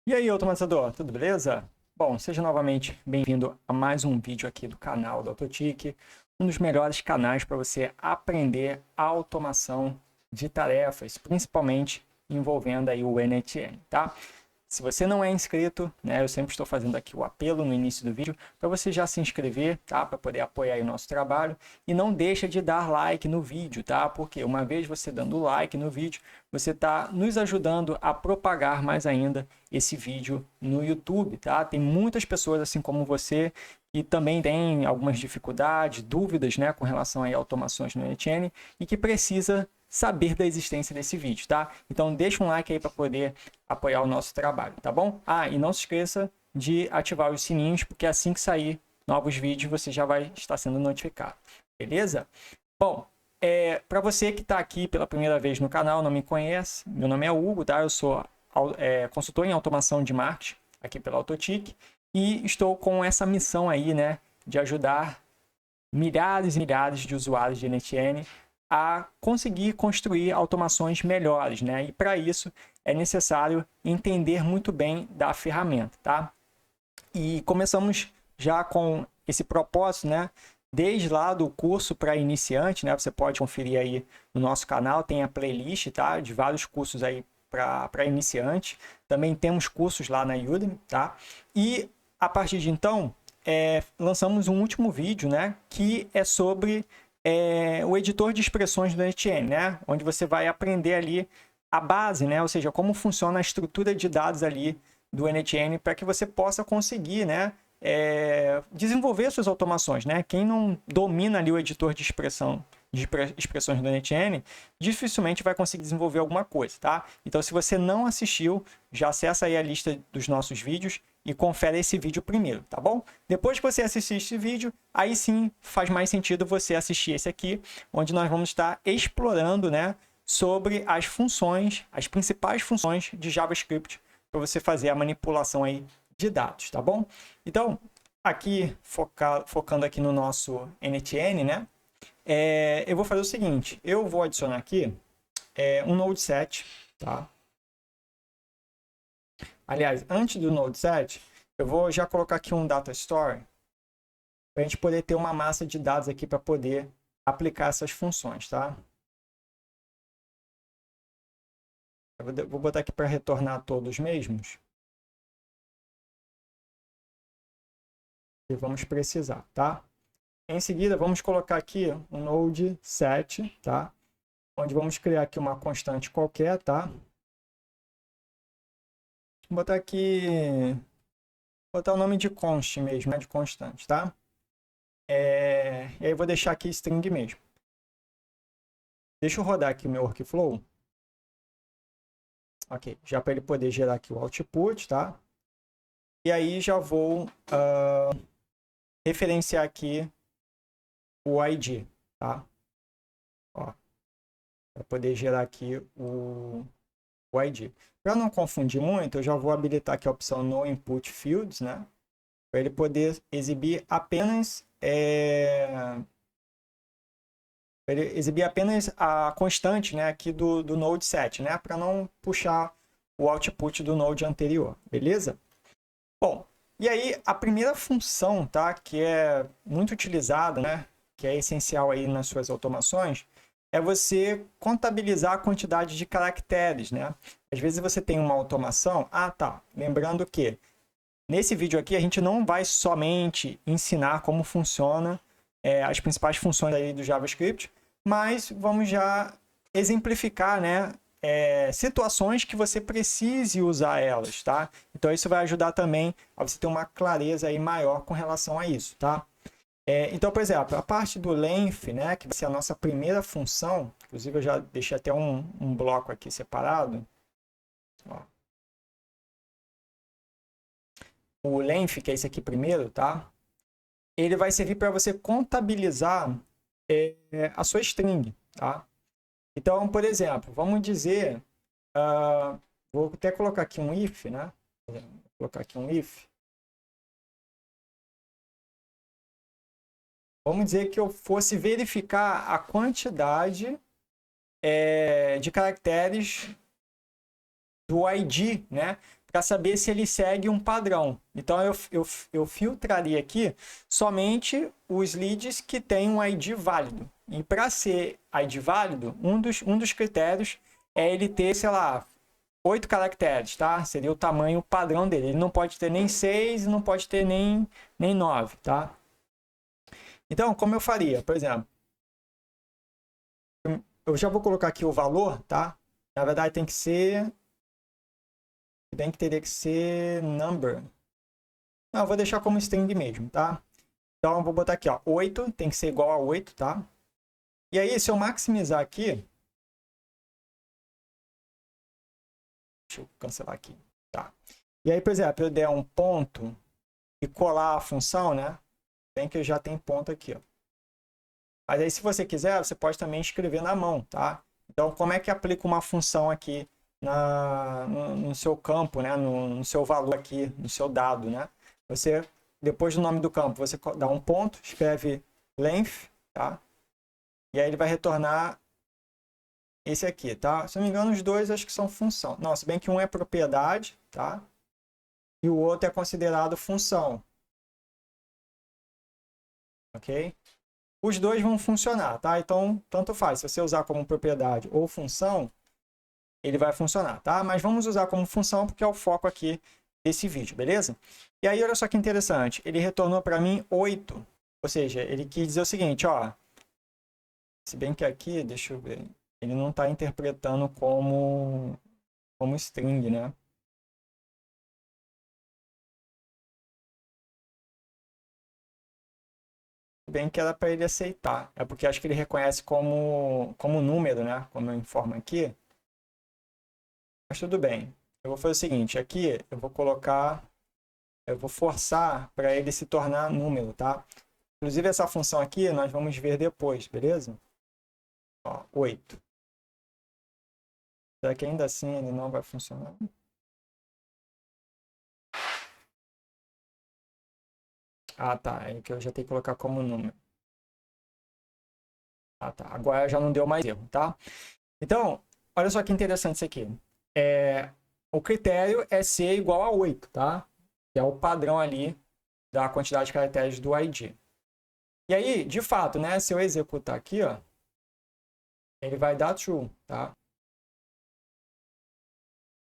E aí, automatizador, tudo beleza? Bom, seja novamente bem-vindo a mais um vídeo aqui do canal do Autotic, um dos melhores canais para você aprender a automação de tarefas, principalmente envolvendo aí o NetN, tá? Se você não é inscrito, né, eu sempre estou fazendo aqui o apelo no início do vídeo para você já se inscrever, tá? Para poder apoiar aí o nosso trabalho. E não deixa de dar like no vídeo, tá? Porque uma vez você dando like no vídeo, você está nos ajudando a propagar mais ainda esse vídeo no YouTube, tá? Tem muitas pessoas assim como você que também tem algumas dificuldades, dúvidas, né, com relação aí a automações no NetN e que precisa saber da existência desse vídeo, tá? Então deixa um like aí para poder apoiar o nosso trabalho, tá bom? Ah, e não se esqueça de ativar os sininhos, porque assim que sair novos vídeos você já vai estar sendo notificado, beleza? Bom, para você que está aqui pela primeira vez no canal, não me conhece, meu nome é Hugo, tá? Eu sou consultor em automação de marketing aqui pela Autotic e estou com essa missão aí, né, de ajudar milhares e milhares de usuários de NetN a conseguir construir automações melhores, né? E para isso é necessário entender muito bem da ferramenta, tá? E começamos já com esse propósito, né? Desde lá do curso para iniciante, né? Você pode conferir aí no nosso canal, tem a playlist, tá? De vários cursos aí para iniciante. Também temos cursos lá na Udemy, tá? E a partir de então, lançamos um último vídeo, né? Que é sobre o editor de expressões do NetN, né? Onde você vai aprender ali a base, né? Ou seja, como funciona a estrutura de dados ali do NetN para que você possa conseguir, né? Desenvolver suas automações, né? Quem não domina ali o editor de expressões do NetN, dificilmente vai conseguir desenvolver alguma coisa, tá? Então, se você não assistiu, já acessa aí a lista dos nossos vídeos e confere esse vídeo primeiro, tá bom? Depois que você assistir esse vídeo, aí sim faz mais sentido você assistir esse aqui, onde nós vamos estar explorando, né, sobre as funções, as principais funções de JavaScript para você fazer a manipulação aí de dados, tá bom? Então, aqui, focando aqui no nosso NetN, né, eu vou fazer o seguinte, eu vou adicionar aqui um Node 7, tá? Aliás, antes do Node 7, eu vou já colocar aqui um Data Store para a gente poder ter uma massa de dados aqui para poder aplicar essas funções, tá? Eu vou botar aqui para retornar todos mesmos. E vamos precisar, tá? Em seguida, vamos colocar aqui um Node 7, tá? Onde vamos criar aqui uma constante qualquer, tá? Vou botar aqui... botar o nome de const mesmo, né? De constante, tá? E aí eu vou deixar aqui string mesmo. Deixa eu rodar aqui o meu workflow. Ok, já para ele poder gerar aqui o output, tá? E aí já vou referenciar aqui o ID, tá? Ó, para poder gerar aqui o ID. Para não confundir muito, eu já vou habilitar aqui a opção No Input Fields, né? Para ele poder exibir apenas a constante, né, aqui do Node 7, né, para não puxar o output do Node anterior, beleza? Bom, e aí a primeira função, tá, que é muito utilizada, né, que é essencial aí nas suas automações, é você contabilizar a quantidade de caracteres, né? Às vezes você tem uma automação, lembrando que nesse vídeo aqui a gente não vai somente ensinar como funciona as principais funções aí do JavaScript, mas vamos já exemplificar, né, situações que você precise usar elas, tá? Então isso vai ajudar também a você ter uma clareza aí maior com relação a isso, tá? Então, por exemplo, a parte do length, né, que vai ser a nossa primeira função, inclusive eu já deixei até um bloco aqui separado. Ó. O length, que é esse aqui primeiro, tá? Ele vai servir para você contabilizar a sua string, tá? Então, por exemplo, vamos dizer, vou até colocar aqui um if, né? Vou colocar aqui um if. Vamos dizer que eu fosse verificar a quantidade de caracteres do ID, né? para saber se ele segue um padrão. Então, eu filtraria aqui somente os leads que têm um ID válido. E para ser ID válido, um dos critérios é ele ter, sei lá, 8 caracteres, tá? Seria o tamanho padrão dele. Ele não pode ter nem 6 e não pode ter nem 9, tá? Então, como eu faria? Por exemplo, eu já vou colocar aqui o valor, tá? Na verdade, tem que ser... Se bem que teria que ser number. Não, eu vou deixar como string mesmo, tá? Então, eu vou botar aqui, ó, 8, tem que ser igual a 8, tá? E aí, se eu maximizar aqui... Deixa eu cancelar aqui, tá? E aí, por exemplo, eu der um ponto e colar a função, né? Bem que eu já tenho ponto aqui, ó. Mas aí, se você quiser, você pode também escrever na mão, tá? Então, como é que aplica uma função aqui no seu campo, né? No seu valor aqui, no seu dado, né? Você, depois do nome do campo, você dá um ponto, escreve length, tá? E aí ele vai retornar esse aqui, tá? Se não me engano, os dois acho que são função. Não, se bem que um é propriedade, tá? E o outro é considerado função. Ok? Os dois vão funcionar, tá? Então, tanto faz. Se você usar como propriedade ou função, ele vai funcionar, tá? Mas vamos usar como função porque é o foco aqui desse vídeo, beleza? E aí, olha só que interessante. Ele retornou para mim 8. Ou seja, ele quis dizer o seguinte, ó. Se bem que aqui, deixa eu ver. Ele não está interpretando como string, né? Bem que era para ele aceitar. É porque acho que ele reconhece como número, né? Como eu informo aqui. Mas tudo bem. Eu vou fazer o seguinte, aqui eu vou colocar, eu vou forçar para ele se tornar número, tá? Inclusive essa função aqui nós vamos ver depois, beleza? Ó, 8. Será que ainda assim ele não vai funcionar? Ah, tá. É que eu já tenho que colocar como número. Ah, tá. Agora já não deu mais erro, tá? Então, olha só que interessante isso aqui. O critério é ser igual a 8, tá? Que é o padrão ali da quantidade de caracteres do ID. E aí, de fato, né? Se eu executar aqui, ó, ele vai dar true, tá?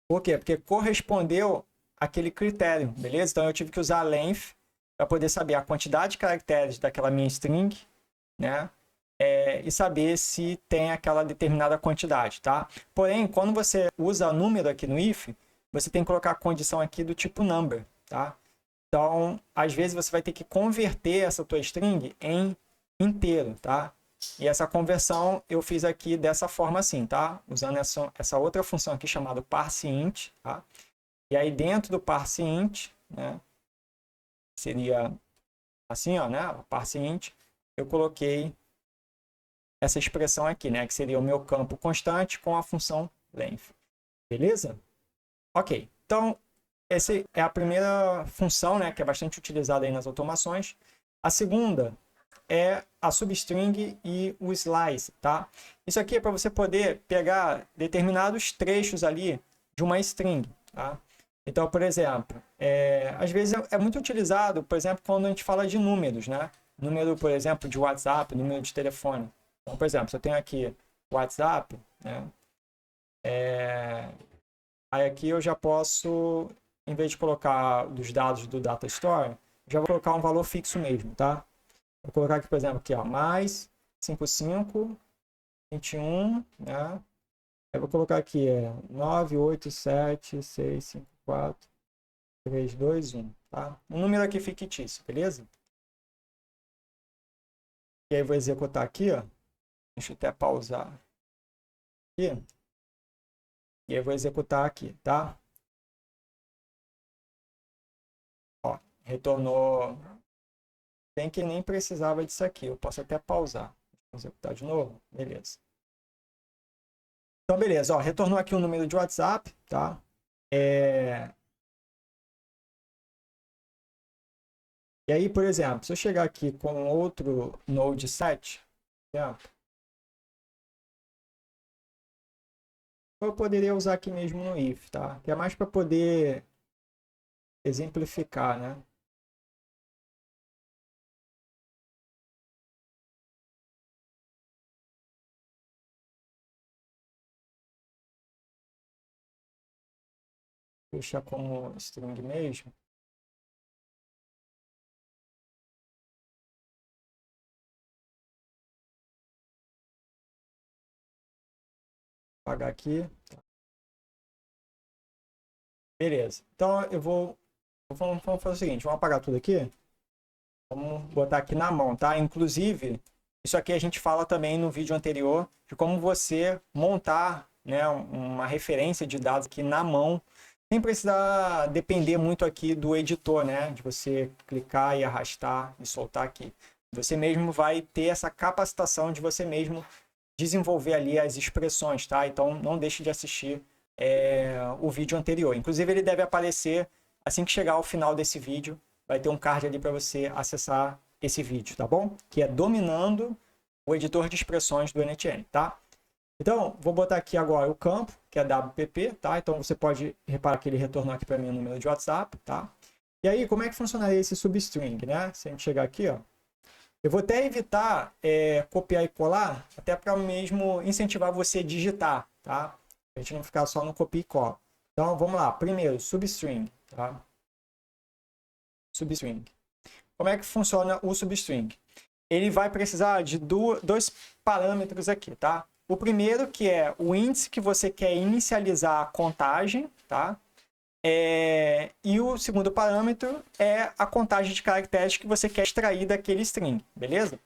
Por quê? Porque correspondeu àquele critério, beleza? Então eu tive que usar length para poder saber a quantidade de caracteres daquela minha string, né? E saber se tem aquela determinada quantidade, tá? Porém, quando você usa número aqui no if, você tem que colocar a condição aqui do tipo number, tá? Então, às vezes você vai ter que converter essa tua string em inteiro, tá? E essa conversão eu fiz aqui dessa forma assim, tá? Usando essa outra função aqui chamada parseInt, tá? E aí dentro do parseInt, né? Seria assim, ó, né? ParseInt, eu coloquei essa expressão aqui, né? Que seria o meu campo constante com a função length. Beleza? Ok. Então, essa é a primeira função, né? Que é bastante utilizada aí nas automações. A segunda é a substring e o slice, tá? Isso aqui é para você poder pegar determinados trechos ali de uma string, tá? Então, por exemplo, às vezes é muito utilizado, por exemplo, quando a gente fala de números, né? Número, por exemplo, de WhatsApp, número de telefone. Então, por exemplo, se eu tenho aqui WhatsApp, né? Aí aqui eu já posso, em vez de colocar dos dados do Data Store, já vou colocar um valor fixo mesmo, tá? Vou colocar aqui, por exemplo, aqui, ó, mais 55, 21, né? Eu vou colocar aqui, 9, 8, 7, 6, 5, 4, 3, 2, 1, tá? Um número aqui fictício, beleza? E aí eu vou executar aqui, ó. Deixa eu até pausar aqui. E aí eu vou executar aqui, tá? Ó, retornou. Bem que nem precisava disso aqui. Eu posso até pausar. Vou executar de novo. Beleza. Então, beleza. Ó, retornou aqui o número de WhatsApp, tá? E aí, por exemplo, se eu chegar aqui com outro Node 7, eu poderia usar aqui mesmo no if, tá? Que é mais para poder exemplificar, né? Deixar como string mesmo. Apagar aqui. Beleza. Então eu vou. Vamos fazer o seguinte: vamos apagar tudo aqui. Vamos botar aqui na mão, tá? Inclusive, isso aqui a gente fala também no vídeo anterior de como você montar, né, uma referência de dados aqui na mão, sem precisar depender muito aqui do editor, né? De você clicar e arrastar e soltar aqui. Você mesmo vai ter essa capacitação de você mesmo desenvolver ali as expressões, tá? Então não deixe de assistir o vídeo anterior. Inclusive ele deve aparecer assim que chegar ao final desse vídeo, vai ter um card ali para você acessar esse vídeo, tá bom? Que é dominando o editor de expressões do NetN, tá? Então, vou botar aqui agora o campo, que é WPP, tá? Então você pode reparar que ele retornou aqui para mim o número de WhatsApp, tá? E aí, como é que funcionaria esse substring, né? Se a gente chegar aqui, ó, eu vou até evitar copiar e colar, até para mesmo incentivar você a digitar, tá? A gente não ficar só no copia e cola. Então, vamos lá. Primeiro, substring, tá? Substring. Como é que funciona o substring? Ele vai precisar de dois parâmetros aqui, tá? O primeiro, que é o índice que você quer inicializar a contagem, tá? E o segundo parâmetro é a contagem de caracteres que você quer extrair daquele string, beleza?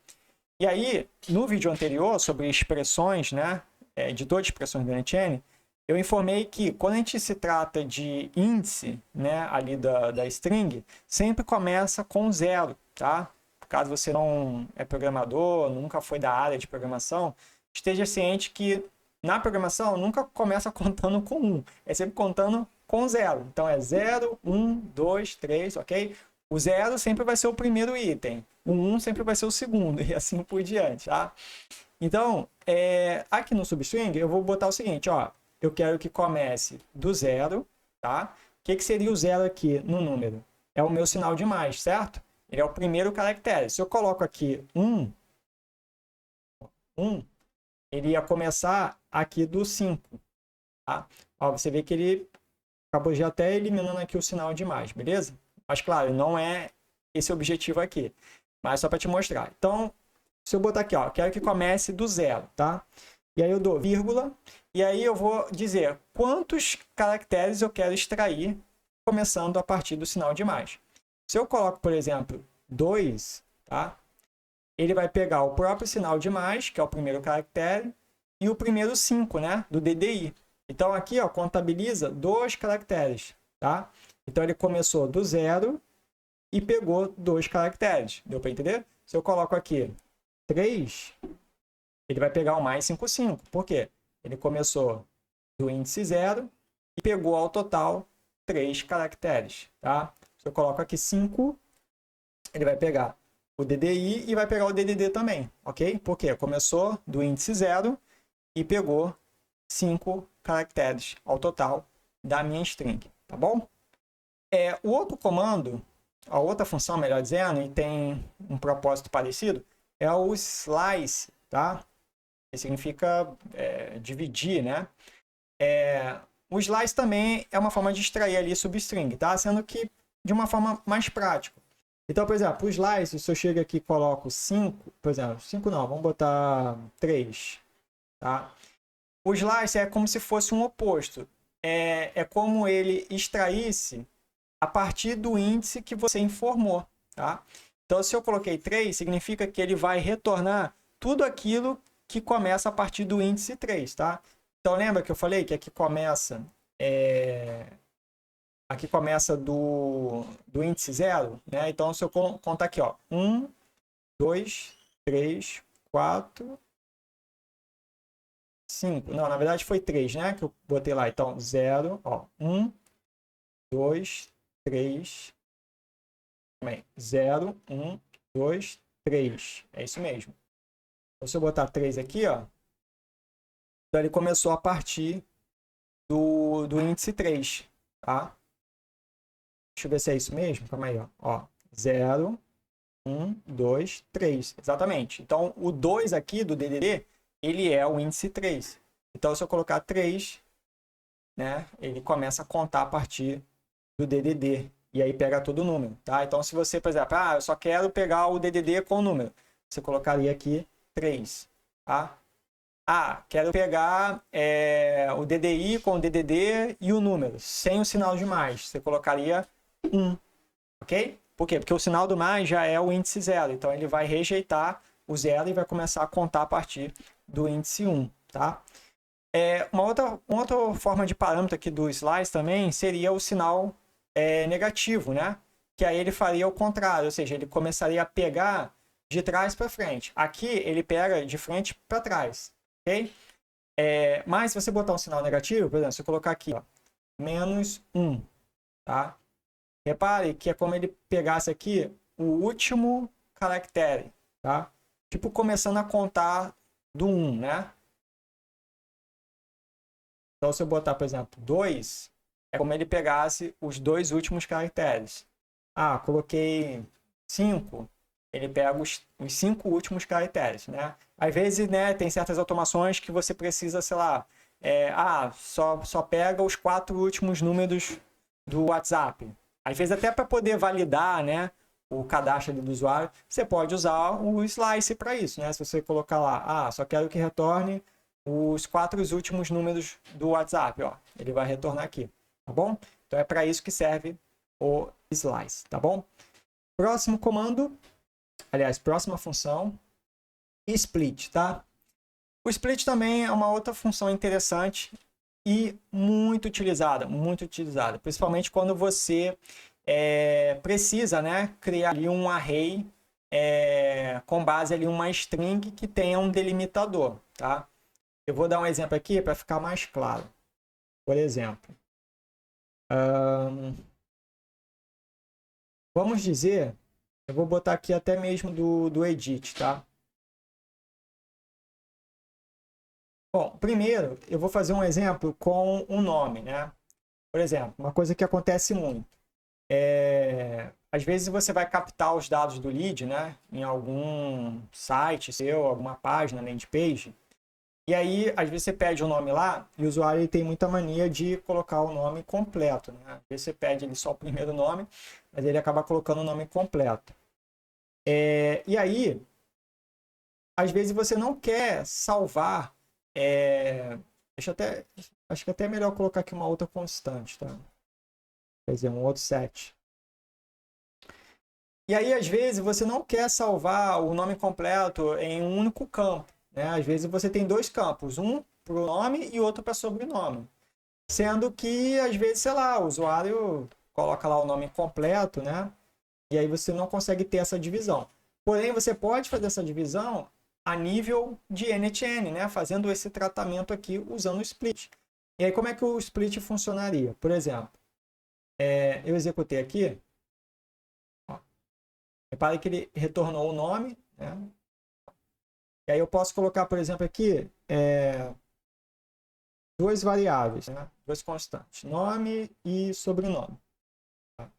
E aí, no vídeo anterior, sobre expressões, né? Editor de expressões do NetN, eu informei que quando a gente se trata de índice, né, ali da string, sempre começa com zero, tá? Caso você não é programador, nunca foi da área de programação, esteja ciente que na programação nunca começa contando com 1, é sempre contando com zero. Então é 0, 1, 2, 3, ok? O 0 sempre vai ser o primeiro item, o 1 sempre vai ser o segundo, e assim por diante, tá? Então, aqui no substring, eu vou botar o seguinte, ó, eu quero que comece do zero, tá? O que seria o zero aqui no número? É o meu sinal de mais, certo? Ele é o primeiro caractere. Se eu coloco aqui 1, ele ia começar aqui do 5, tá? Ó, você vê que ele acabou já até eliminando aqui o sinal de mais, beleza? Mas, claro, não é esse o objetivo aqui, mas só para te mostrar. Então, se eu botar aqui, ó, quero que comece do zero, tá? E aí eu dou vírgula, e aí eu vou dizer quantos caracteres eu quero extrair, começando a partir do sinal de mais. Se eu coloco, por exemplo, 2, tá? Ele vai pegar o próprio sinal de mais, que é o primeiro caractere, e o primeiro 5, né? Do DDI. Então aqui, ó, contabiliza 2 caracteres, tá? Então ele começou do zero e pegou 2 caracteres. Deu para entender? Se eu coloco aqui 3, ele vai pegar o mais 5, 5. Por quê? Ele começou do índice 0 e pegou ao total 3 caracteres, tá? Se eu coloco aqui 5, ele vai pegar o DDI e vai pegar o DDD também, ok? Por quê? Começou do índice 0 e pegou 5 caracteres ao total da minha string, tá bom? O outro comando, a outra função, melhor dizendo, e tem um propósito parecido, é o slice, tá? Que significa dividir, né? O slice também é uma forma de extrair ali substring, tá? Sendo que de uma forma mais prática. Então, por exemplo, o slice, se eu chego aqui e coloco 5, por exemplo, 5 não, vamos botar 3, tá? O slice é como se fosse um oposto. É como ele extraísse a partir do índice que você informou, tá? Então, se eu coloquei 3, significa que ele vai retornar tudo aquilo que começa a partir do índice 3, tá? Então, lembra que eu falei que aqui começa do índice 0, né? Então, se eu contar aqui, ó, 1, 2, 3, 4, 5. Não, na verdade foi 3, né? Que eu botei lá. Então, 0, ó, 1, 2, 3, também, 0, 1, 2, 3. É isso mesmo. Então, se eu botar 3 aqui, ó, então ele começou a partir do índice 3, tá? Deixa eu ver se é isso mesmo. Calma aí, ó. 0, 1, 2, 3. Exatamente. Então, o 2 aqui do DDD, ele é o índice 3. Então, se eu colocar 3, né, ele começa a contar a partir do DDD. E aí pega todo o número, tá? Então, se você, por exemplo, eu só quero pegar o DDD com o número. Você colocaria aqui 3, tá? Quero pegar o DDI com o DDD e o número, sem o sinal de mais. Você colocaria 1, ok? Por quê? Porque o sinal do mais já é o índice 0. Então, ele vai rejeitar o 0 e vai começar a contar a partir do índice 1, tá? Uma outra forma de parâmetro aqui do slice também seria o sinal negativo, né? Que aí ele faria o contrário, ou seja, ele começaria a pegar de trás para frente. Aqui ele pega de frente para trás, ok? Mas se você botar um sinal negativo, por exemplo, se eu colocar aqui, ó, menos 1, tá? Repare que é como ele pegasse aqui o último caractere, tá? Tipo começando a contar do 1, né? Então, se eu botar, por exemplo, 2, é como ele pegasse os 2 últimos caracteres. Coloquei 5, ele pega os 5 últimos caracteres, né? Às vezes, né, tem certas automações que você precisa, sei lá, só pega os 4 últimos números do WhatsApp. Às vezes, até para poder validar, né, o cadastro do usuário, você pode usar o slice para isso, né? Se você colocar lá, só quero que retorne os 4 últimos números do WhatsApp, ó, ele vai retornar aqui, tá bom? Então é para isso que serve o slice, tá bom? Próximo comando, aliás, próxima função, split, tá? O split também é uma outra função interessante e muito utilizada, principalmente quando você precisa, né, criar ali um array com base ali em uma string que tenha um delimitador, tá? Eu vou dar um exemplo aqui para ficar mais claro. Por exemplo, vamos dizer, eu vou botar aqui até mesmo do edit, tá? Bom, primeiro eu vou fazer um exemplo com um nome, né? Por exemplo, uma coisa que acontece muito. Às vezes você vai captar os dados do lead, né? Em algum site seu, alguma página, landing page. E aí, às vezes você pede o nome lá e o usuário tem muita mania de colocar o nome completo, né? Às vezes você pede ele só o primeiro nome, mas ele acaba colocando o nome completo. E aí, às vezes você não quer salvar. Acho que até é melhor colocar aqui uma outra constante, tá? Quer dizer, um outro set. E aí, às vezes, você não quer salvar o nome completo em um único campo, né? Às vezes você tem 2 campos, um para o nome e outro para sobrenome. Sendo que, às vezes, sei lá, o usuário coloca lá o nome completo, né? E aí você não consegue ter essa divisão. Porém, você pode fazer essa divisão a nível de n-to-n, né? Fazendo esse tratamento aqui usando o split. E aí, como é que o split funcionaria? Por exemplo, eu executei aqui. Ó, repare que ele retornou o nome, né? E aí eu posso colocar, por exemplo, aqui 2 variáveis, né? 2 constantes, nome e sobrenome. Tá?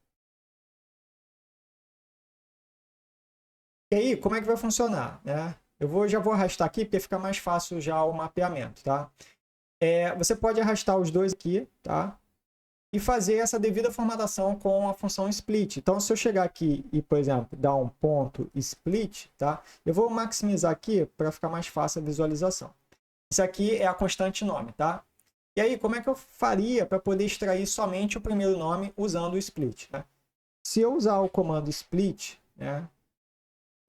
E aí, como é que vai funcionar? Né? Já vou arrastar aqui, porque fica mais fácil já o mapeamento. Tá? Você pode arrastar os dois aqui, tá? E fazer essa devida formatação com a função split. Então, se eu chegar aqui e, por exemplo, dar um ponto split, tá? Eu vou maximizar aqui para ficar mais fácil a visualização. Isso aqui é a constante nome, tá? E aí, como é que eu faria para poder extrair somente o primeiro nome usando o split? Né? Se eu usar o comando split, né,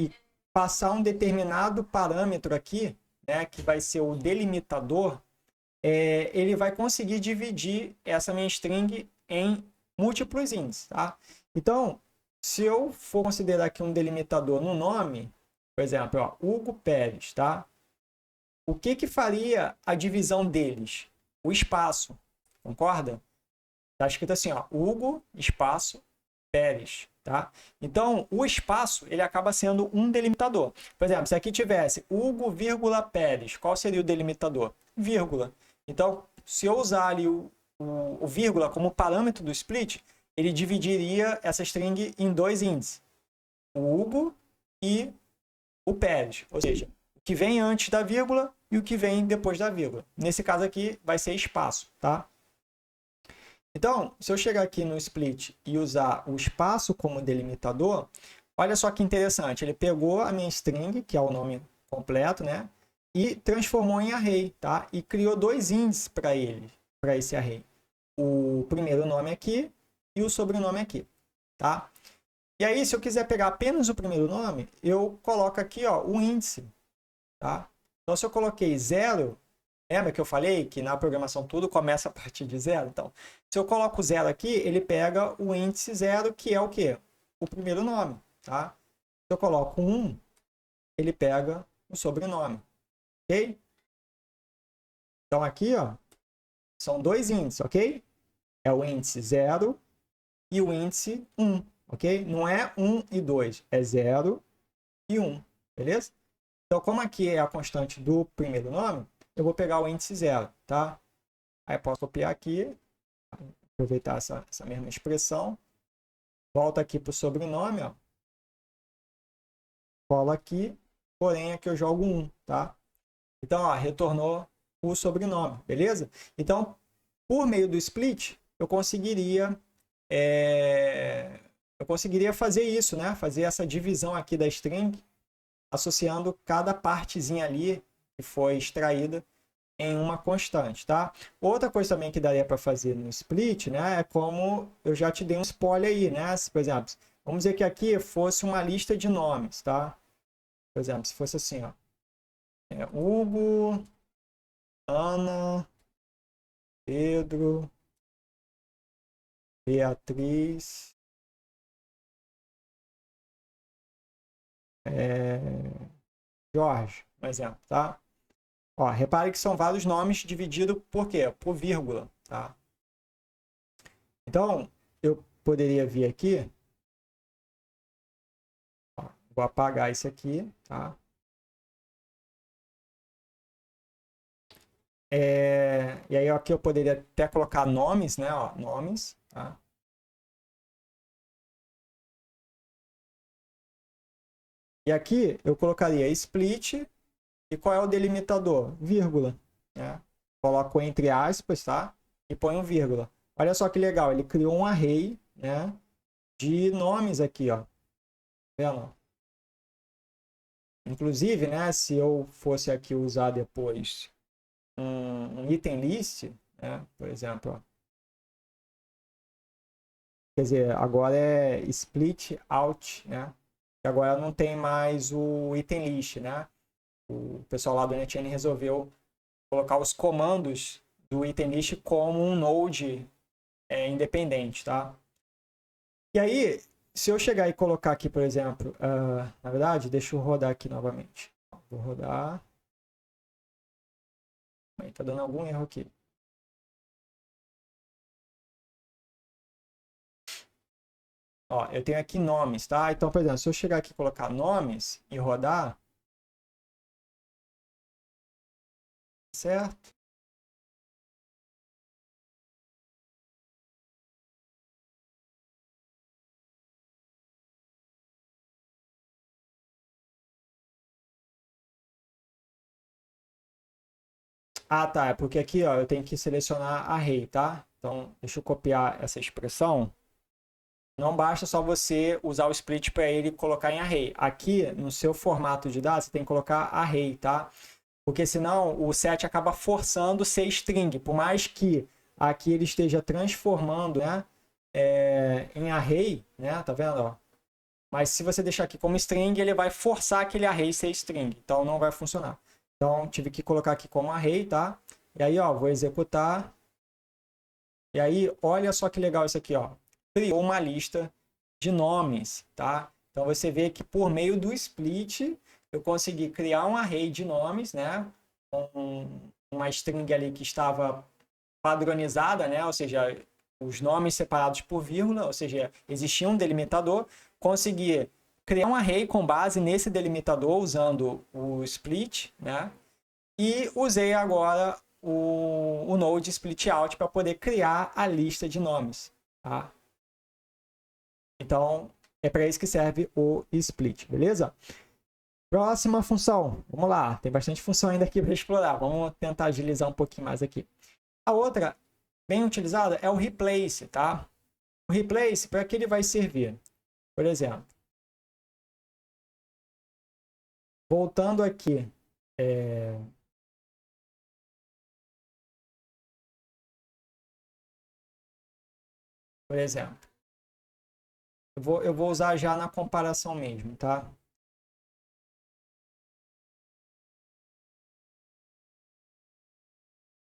e passar um determinado parâmetro aqui, né, que vai ser o delimitador, ele vai conseguir dividir essa minha string em múltiplos índices, tá? Então, se eu for considerar aqui um delimitador no nome, por exemplo, ó, Hugo Pérez, tá? O que faria a divisão deles? O espaço, concorda? Tá escrito assim, ó, Hugo, espaço, Pérez, tá? Então, o espaço, ele acaba sendo um delimitador. Por exemplo, se aqui tivesse Hugo, vírgula, Pérez, qual seria o delimitador? Vírgula. Então, se eu usar ali o vírgula como parâmetro do split, ele dividiria essa string em dois índices, o Hugo e o Pérez, ou seja, o que vem antes da vírgula e o que vem depois da vírgula. Nesse caso aqui vai ser espaço, tá? Então, se eu chegar aqui no split e usar o espaço como delimitador, olha só que interessante, ele pegou a minha string, que é o nome completo, né? E transformou em array, tá? E criou dois índices para ele, para esse array. O primeiro nome aqui e o sobrenome aqui, tá? E aí, se eu quiser pegar apenas o primeiro nome, eu coloco aqui, ó, o índice, tá? Então, se eu coloquei 0, lembra que eu falei que na programação tudo começa a partir de 0? Então, se eu coloco 0 aqui, ele pega o índice 0, que é o quê? O primeiro nome, tá? Se eu coloco 1, ele pega o sobrenome, ok? Então, aqui, ó, são dois índices, ok? É o índice 0 e o índice 1, ok? Não é 1 e 2, é 0 e 1, beleza? Então, como aqui é a constante do primeiro nome, eu vou pegar o índice 0, tá? Aí eu posso copiar aqui, aproveitar essa mesma expressão, volta aqui para o sobrenome, ó. Cola aqui, porém aqui eu jogo 1, tá? Então, ó, retornou o sobrenome, beleza? Então, por meio do split, eu conseguiria fazer isso, né? Fazer essa divisão aqui da string, associando cada partezinha ali que foi extraída em uma constante, tá? Outra coisa também que daria para fazer no split, né? É como eu já te dei um spoiler aí, né? Se, por exemplo, vamos dizer que aqui fosse uma lista de nomes, tá? Por exemplo, se fosse assim, ó. Hugo, Ana, Pedro, Beatriz, Jorge, por exemplo, tá? Ó, repare que são vários nomes divididos por quê? Por vírgula, tá? Então, eu poderia vir aqui, ó, vou apagar isso aqui, tá? E aí aqui eu poderia até colocar nomes, né? Ó, nomes, tá? E aqui eu colocaria split e qual é o delimitador? Vírgula, né? Coloco entre aspas, tá? E ponho vírgula. Olha só que legal, ele criou um array, né? De nomes aqui, ó. Tá vendo? Inclusive, né? Se eu fosse aqui usar depois um item list, né? Por exemplo, ó. Quer dizer, agora é split out, né? E agora não tem mais o item list, né? O pessoal lá do NetN resolveu colocar os comandos do item list como um node independente, tá? E aí, se eu chegar e colocar aqui, por exemplo, na verdade, deixa eu rodar aqui novamente. Vou rodar. Tá dando algum erro aqui. Ó, eu tenho aqui nomes, tá? Então, por exemplo, se eu chegar aqui e colocar nomes e rodar, certo? Ah, tá. É porque aqui, ó, eu tenho que selecionar array, tá? Então, deixa eu copiar essa expressão. Não basta só você usar o split para ele colocar em array. Aqui, no seu formato de dados, você tem que colocar array, tá? Porque senão o set acaba forçando ser string. Por mais que aqui ele esteja transformando, né, em array, né? Tá vendo? Ó? Mas se você deixar aqui como string, ele vai forçar aquele array ser string. Então não vai funcionar. Então tive que colocar aqui como array, tá? E aí, ó, vou executar. E aí, olha só que legal isso aqui, ó. Criou uma lista de nomes, tá? Então você vê que por meio do split eu consegui criar um array de nomes, né? Uma string ali que estava padronizada, né? Ou seja, os nomes separados por vírgula, ou seja, existia um delimitador. Consegui criar um array com base nesse delimitador usando o split, né? E usei agora o Node Split Out para poder criar a lista de nomes. Tá? Então, é para isso que serve o split, beleza? Próxima função. Vamos lá, tem bastante função ainda aqui para explorar. Vamos tentar agilizar um pouquinho mais aqui. A outra, bem utilizada, é o replace, tá? O replace, para que ele vai servir? Por exemplo, voltando aqui, por exemplo, eu vou usar já na comparação mesmo, tá?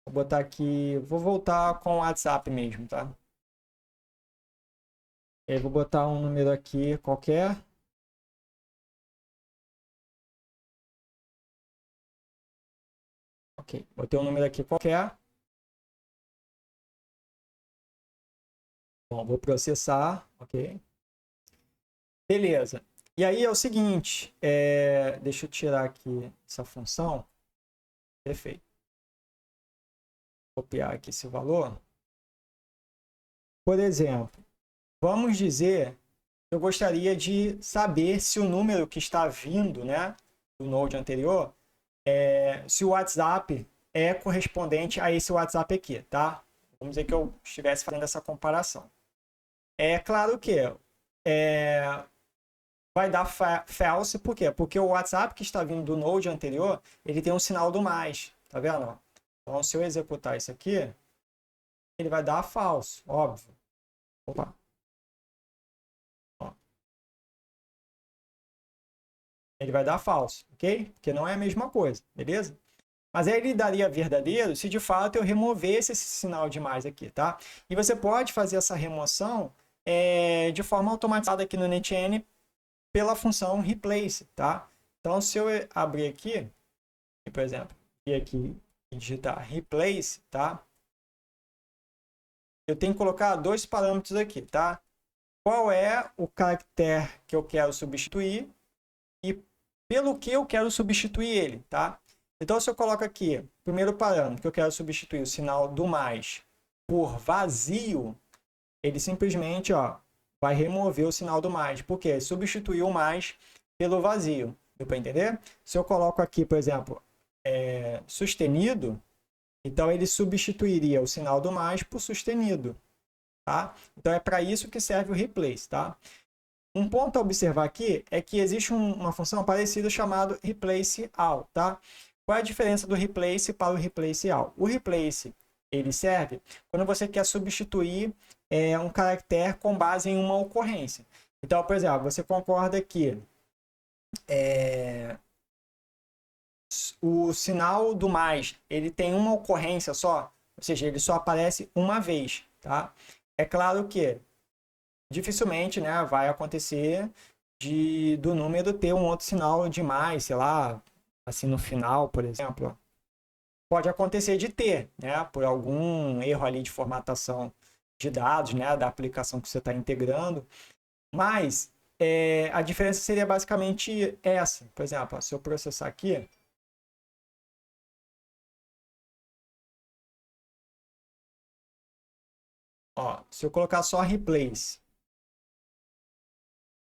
Vou botar aqui, vou voltar com o WhatsApp mesmo, tá? Eu vou botar um número aqui qualquer. Ok, botei um número aqui qualquer. Bom, vou processar, ok. Beleza. E aí é o seguinte, deixa eu tirar aqui essa função. Perfeito. Copiar aqui esse valor. Por exemplo, vamos dizer que eu gostaria de saber se o número que está vindo, né, do Node anterior, se o WhatsApp é correspondente a esse WhatsApp aqui, tá? Vamos dizer que eu estivesse fazendo essa comparação. É claro que vai dar false, por quê? Porque o WhatsApp que está vindo do Node anterior, ele tem um sinal do mais, tá vendo? Então, se eu executar isso aqui, ele vai dar false, óbvio. Opa. Ó. Ele vai dar false, ok? Porque não é a mesma coisa, beleza? Mas aí ele daria verdadeiro se de fato eu removesse esse sinal de mais aqui, tá? E você pode fazer essa remoção de forma automatizada aqui no NetN pela função replace, tá? Então, se eu abrir aqui, por exemplo, e aqui digitar replace, tá? Eu tenho que colocar dois parâmetros aqui, tá? Qual é o caractere que eu quero substituir e pelo que eu quero substituir ele, tá? Então, se eu coloco aqui, primeiro parâmetro, que eu quero substituir o sinal do mais por vazio, ele simplesmente, ó, vai remover o sinal do mais. Por quê? Substituiu o mais pelo vazio. Deu para entender? Se eu coloco aqui, por exemplo, sustenido, então ele substituiria o sinal do mais por sustenido. Tá? Então é para isso que serve o replace. Tá? Um ponto a observar aqui é que existe uma função parecida chamada replace all. Tá? Qual é a diferença do replace para o replace all? O replace ele serve quando você quer substituir um caractere com base em uma ocorrência. Então, por exemplo, você concorda que o sinal do mais ele tem uma ocorrência só, ou seja, ele só aparece uma vez. Tá? É claro que dificilmente, né, vai acontecer do número ter um outro sinal de mais, sei lá, assim no final, por exemplo. Pode acontecer de ter, né, por algum erro ali de formatação de dados, né, da aplicação que você está integrando, mas a diferença seria basicamente essa. Por exemplo, ó, se eu processar aqui, ó, se eu colocar só replace,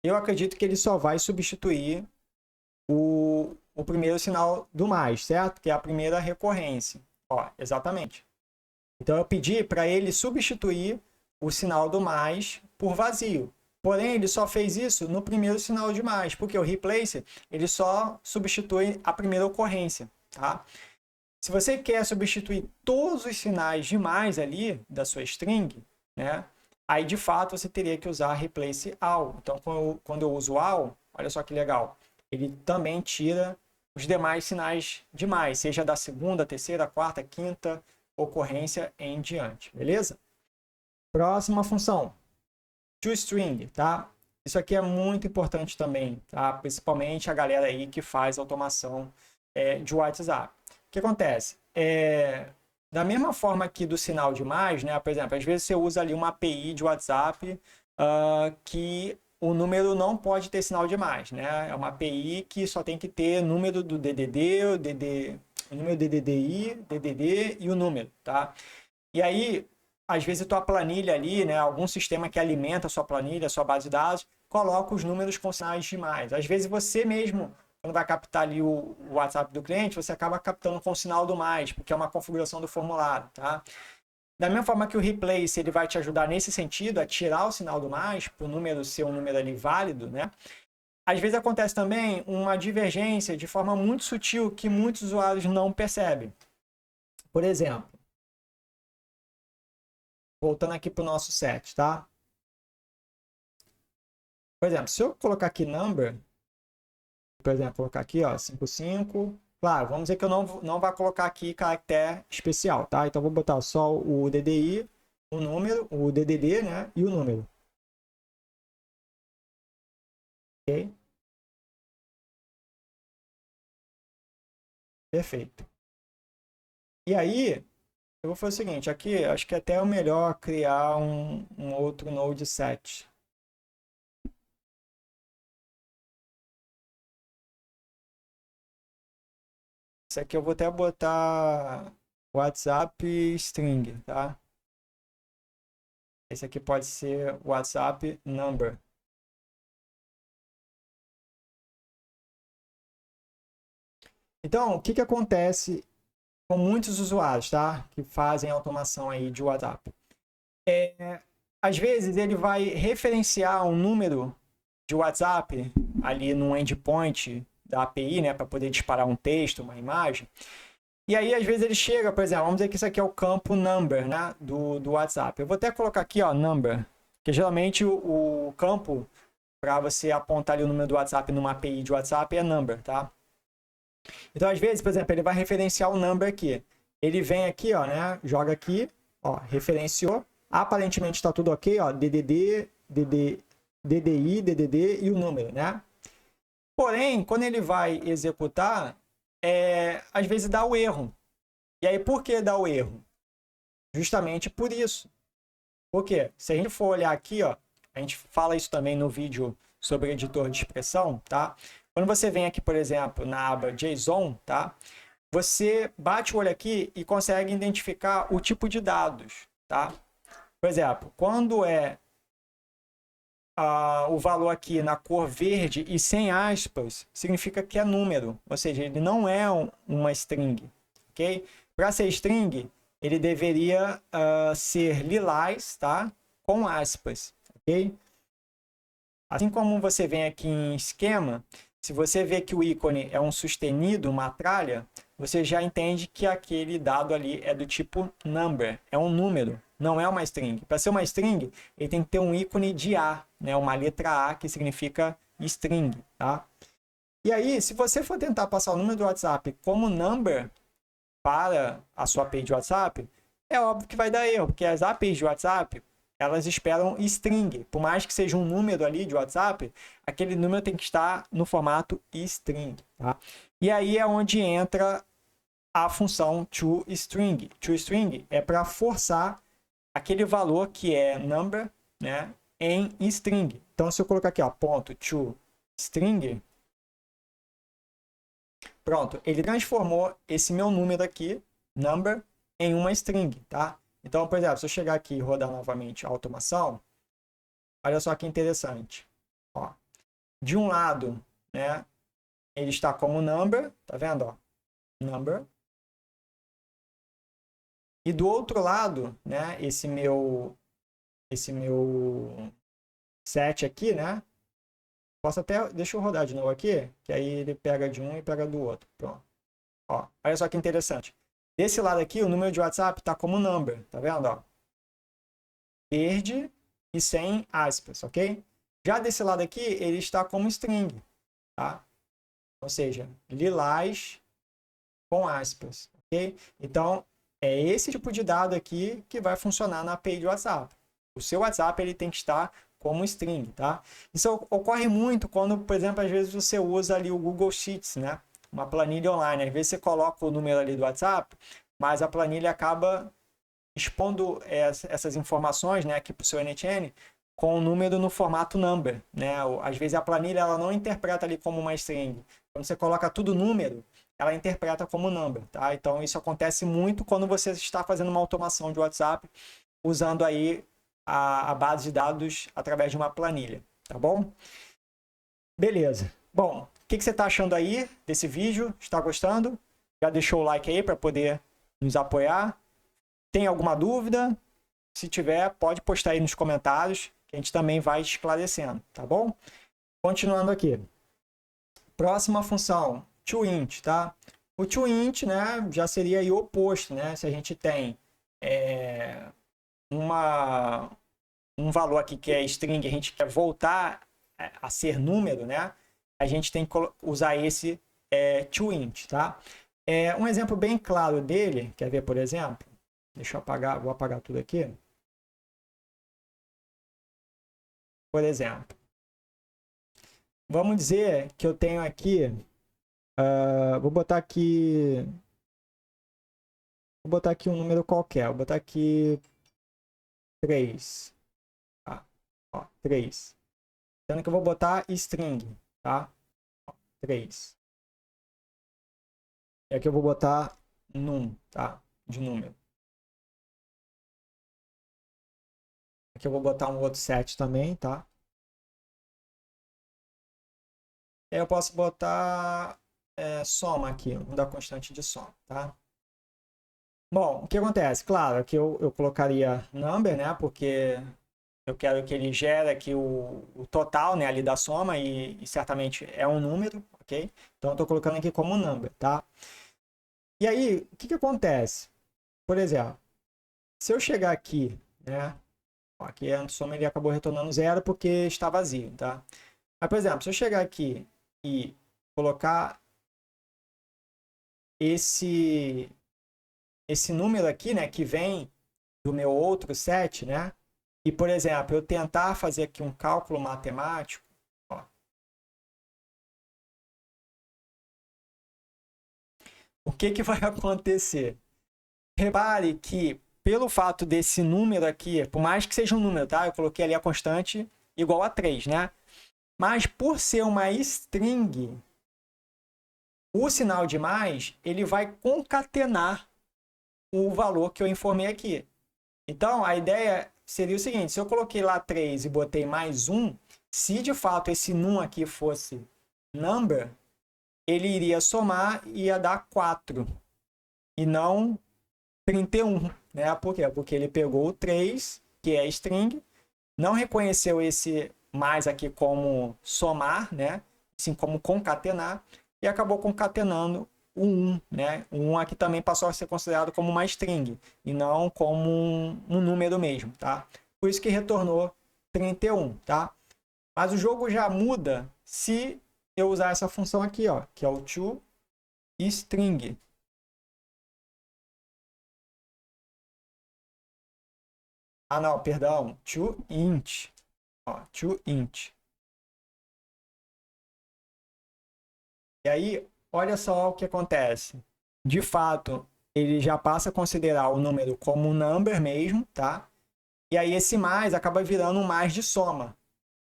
eu acredito que ele só vai substituir o primeiro sinal do mais, certo? Que é a primeira recorrência. Ó, exatamente. Então eu pedi para ele substituir o sinal do mais por vazio. Porém, ele só fez isso no primeiro sinal de mais, porque o replace ele só substitui a primeira ocorrência. Tá? Se você quer substituir todos os sinais de mais ali da sua string, né, aí de fato você teria que usar replace all. Então, quando eu uso all, olha só que legal, ele também tira os demais sinais de mais, seja da segunda, terceira, quarta, quinta ocorrência em diante, beleza? Próxima função, toString, tá? Isso aqui é muito importante também, tá? Principalmente a galera aí que faz automação de WhatsApp. O que acontece? Da mesma forma aqui do sinal de mais, né? Por exemplo, às vezes você usa ali uma API de WhatsApp que o número não pode ter sinal de mais, né? É uma API que só tem que ter número do DDD, o número DDDI, DDD e o número, tá? E aí, às vezes a tua planilha ali, né, algum sistema que alimenta a sua planilha, a sua base de dados, coloca os números com sinais de mais. Às vezes você mesmo, quando vai captar ali o WhatsApp do cliente, você acaba captando com o sinal do mais, porque é uma configuração do formulário, tá? Da mesma forma que o replace ele vai te ajudar nesse sentido, a tirar o sinal do mais, para o número ser um número ali válido, né? Às vezes acontece também uma divergência de forma muito sutil que muitos usuários não percebem. Por exemplo, voltando aqui para o nosso set, tá? Por exemplo, se eu colocar aqui number, por exemplo, colocar aqui, ó, 55, claro, vamos dizer que eu não vá colocar aqui caractere especial, tá? Então, vou botar só o DDI, o número, o DDD, né, e o número. Ok? Perfeito. E aí, eu vou fazer o seguinte, aqui, acho que até é melhor criar um outro node set. Isso aqui eu vou até botar WhatsApp string, tá? Esse aqui pode ser WhatsApp number. Então, o que acontece com muitos usuários, tá? Que fazem automação aí de WhatsApp. Às vezes ele vai referenciar um número de WhatsApp ali no endpoint da API, né? Para poder disparar um texto, uma imagem. E aí, às vezes, ele chega, por exemplo, vamos dizer que isso aqui é o campo number, né? Do WhatsApp. Eu vou até colocar aqui, ó, number. Que geralmente o campo para você apontar ali o número do WhatsApp numa API de WhatsApp é number, tá? Então, às vezes, por exemplo, ele vai referenciar o number aqui. Ele vem aqui, ó, né? Joga aqui, ó, referenciou. Aparentemente está tudo ok, ó, DDD, DDI, DDD e o número, né? Porém, quando ele vai executar, às vezes dá o erro. E aí, por que dá o erro? Justamente por isso. Por quê? Se a gente for olhar aqui, ó, a gente fala isso também no vídeo sobre editor de expressão, tá? Quando você vem aqui, por exemplo, na aba JSON, tá? Você bate o olho aqui e consegue identificar o tipo de dados, tá? Por exemplo, quando é o valor aqui na cor verde e sem aspas, significa que é número, ou seja, ele não é uma string, ok? Para ser string, ele deveria ser lilás, tá? Com aspas, ok? Assim como você vem aqui em esquema, se você vê que o ícone é um sustenido, uma tralha, você já entende que aquele dado ali é do tipo number, é um número, não é uma string. Para ser uma string, ele tem que ter um ícone de A, né? Uma letra A que significa string, tá? E aí, se você for tentar passar o número do WhatsApp como number para a sua API de WhatsApp, é óbvio que vai dar erro, porque as APIs de WhatsApp, elas esperam string. Por mais que seja um número ali de WhatsApp, aquele número tem que estar no formato string, tá? E aí é onde entra a função toString. ToString é para forçar aquele valor que é number, né, em string. Então, se eu colocar aqui, ó, ponto toString, pronto, ele transformou esse meu número aqui, number, em uma string, tá? Então, por exemplo, se eu chegar aqui e rodar novamente a automação, olha só que interessante. Ó, de um lado, né, ele está como number, tá vendo? Ó, number. E do outro lado, né, esse meu set aqui, né? Posso até, deixa eu rodar de novo aqui, que aí ele pega de um e pega do outro. Pronto. Ó, olha só que interessante. Desse lado aqui, o número de WhatsApp está como number, tá vendo? Ó? Verde e sem aspas, ok? Já desse lado aqui, ele está como string, tá? Ou seja, lilás com aspas, ok? Então, é esse tipo de dado aqui que vai funcionar na API de WhatsApp. O seu WhatsApp ele tem que estar como string, tá? Isso ocorre muito quando, por exemplo, às vezes você usa ali o Google Sheets, né? Uma planilha online. Às vezes você coloca o número ali do WhatsApp, mas a planilha acaba expondo essas informações, né, aqui para o seu NTN com o número no formato number, né? Às vezes a planilha ela não interpreta ali como uma string. Quando você coloca tudo número, ela interpreta como number, tá? Então isso acontece muito quando você está fazendo uma automação de WhatsApp usando aí a base de dados através de uma planilha, tá bom? Beleza. Bom, o que você está achando aí desse vídeo? Está gostando? Já deixou o like aí para poder nos apoiar? Tem alguma dúvida? Se tiver, pode postar aí nos comentários, que a gente também vai esclarecendo, tá bom? Continuando aqui. Próxima função, toInt, tá? O toInt, né, já seria aí o oposto, né? Se a gente tem um valor aqui que é string, a gente quer voltar a ser número, né? A gente tem que usar esse toInt, tá? Um exemplo bem claro dele, quer ver, por exemplo? Deixa eu apagar, vou apagar tudo aqui. Por exemplo, vamos dizer que eu tenho aqui, vou botar aqui um número qualquer, vou botar aqui 3, tá? Ó, 3. Sendo que eu vou botar string, tá? Ó, 3. E aqui eu vou botar num, tá? De número. Aqui eu vou botar um outro set também, tá? E aí eu posso botar soma aqui, vou dar constante de soma, tá? Bom, o que acontece? Claro, aqui eu colocaria number, né? Porque eu quero que ele gere aqui o total, né, ali da soma e certamente é um número, ok? Então eu estou colocando aqui como number, tá? E aí, o que acontece? Por exemplo, se eu chegar aqui, né? Aqui a soma ele acabou retornando zero porque está vazio, tá? Mas, por exemplo, se eu chegar aqui e colocar esse número aqui, né, que vem do meu outro set, né? E, por exemplo, eu tentar fazer aqui um cálculo matemático, ó, o que vai acontecer? Repare que, pelo fato desse número aqui, por mais que seja um número, tá? Eu coloquei ali a constante igual a 3, né? Mas por ser uma string, o sinal de mais, ele vai concatenar o valor que eu informei aqui. Então, a ideia seria o seguinte, se eu coloquei lá 3 e botei mais 1, se de fato esse num aqui fosse number, ele iria somar e ia dar 4 e não 31, né? Por quê? Porque ele pegou o 3, que é string, não reconheceu esse mais aqui como somar, né? Assim como concatenar, e acabou concatenando o 1, né? O 1 aqui também passou a ser considerado como uma string, e não como um número mesmo, tá? Por isso que retornou 31, tá? Mas o jogo já muda se eu usar essa função aqui, ó, que é o toString. Ah, não, perdão, toInt. Ó, toInt. E aí, olha só o que acontece. De fato, ele já passa a considerar o número como um number mesmo, tá? E aí esse mais acaba virando um mais de soma,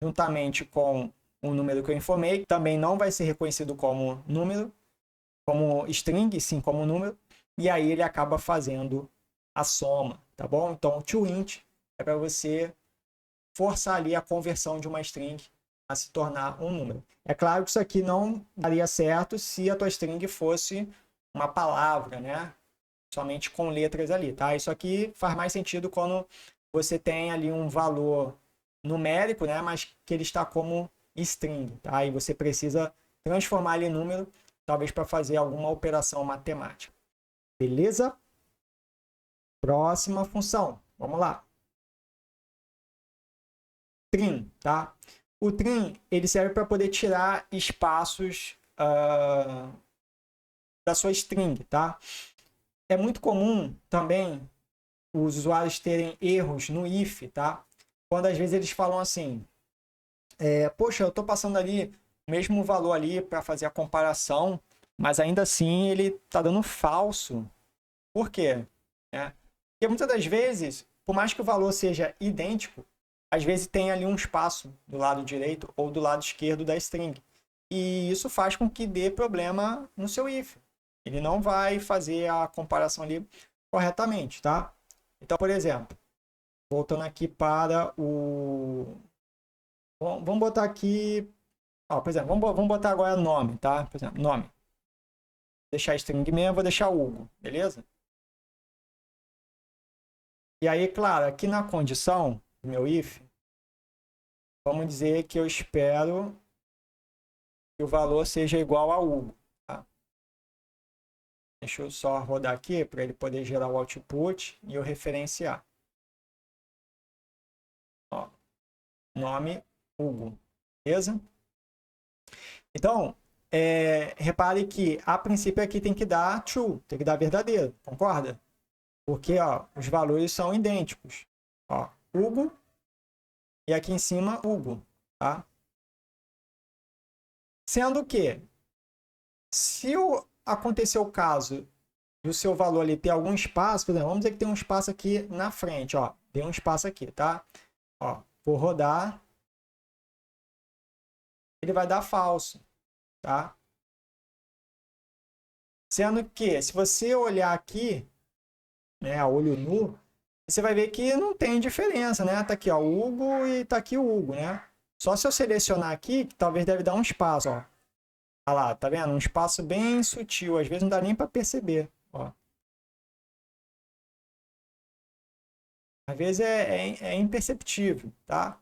juntamente com o número que eu informei, que também não vai ser reconhecido como número, como string, sim como número, e aí ele acaba fazendo a soma, tá bom? Então, toInt é para você forçar ali a conversão de uma string a se tornar um número. É claro que isso aqui não daria certo se a tua string fosse uma palavra, né? Somente com letras ali, tá? Isso aqui faz mais sentido quando você tem ali um valor numérico, né? Mas que ele está como string, tá? E você precisa transformar ele em número, talvez para fazer alguma operação matemática. Beleza? Próxima função. Vamos lá. Trim, tá? O trim, ele serve para poder tirar espaços da sua string, tá? É muito comum também os usuários terem erros no if, tá? Quando às vezes eles falam assim, poxa, eu estou passando ali o mesmo valor ali para fazer a comparação, mas ainda assim ele está dando falso. Por quê? Porque muitas das vezes, por mais que o valor seja idêntico, às vezes tem ali um espaço do lado direito ou do lado esquerdo da string. E isso faz com que dê problema no seu if. Ele não vai fazer a comparação ali corretamente, tá? Então, por exemplo, voltando aqui para o... Vamos botar aqui... Ó, por exemplo, vamos botar agora nome, tá? Por exemplo, nome. Vou deixar string mesmo, vou deixar Hugo, beleza? E aí, claro, aqui na condição do meu if, vamos dizer que eu espero que o valor seja igual a Hugo. Tá? Deixa eu só rodar aqui para ele poder gerar o output e eu referenciar. Ó, nome Hugo, beleza? Então, repare que a princípio aqui tem que dar true, tem que dar verdadeiro, concorda? Porque ó, os valores são idênticos. Ó, Hugo e aqui em cima Hugo, tá? Sendo que, se acontecer o caso do seu valor ali ter algum espaço, por exemplo, vamos dizer que tem um espaço aqui na frente, ó, tem um espaço aqui, tá? Ó, vou rodar, ele vai dar falso, tá? Sendo que, se você olhar aqui, né, a olho nu, você vai ver que não tem diferença, né? Tá aqui, ó, o Hugo e tá aqui o Hugo, né? Só se eu selecionar aqui, que talvez deve dar um espaço, ó. Olha lá, tá vendo? Um espaço bem sutil, às vezes não dá nem para perceber, ó. Às vezes é imperceptível, tá?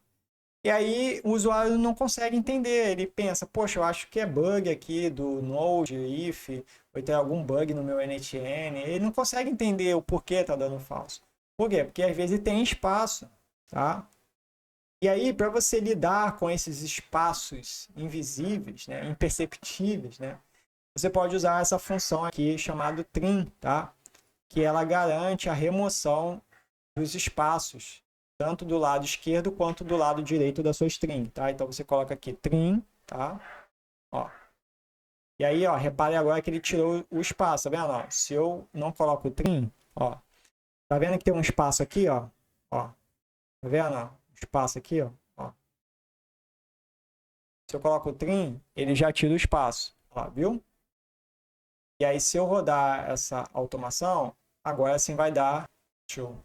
E aí o usuário não consegue entender, ele pensa, poxa, eu acho que é bug aqui do Node, if, ou tem algum bug no meu NTN, ele não consegue entender o porquê tá dando falso. Por quê? Porque às vezes tem espaço, tá? E aí, para você lidar com esses espaços invisíveis, né, imperceptíveis, né, você pode usar essa função aqui chamada trim, tá? Que ela garante a remoção dos espaços, tanto do lado esquerdo quanto do lado direito da sua string, tá? Então você coloca aqui trim, tá? Ó. E aí, ó, repare agora que ele tirou o espaço, tá vendo? Ó, se eu não coloco o trim, ó, tá vendo que tem um espaço aqui, ó? Ó, tá vendo? Ó, espaço aqui, ó. Ó. Se eu coloco o trim, ele já tira o espaço, ó, viu? E aí, se eu rodar essa automação, agora sim vai dar show.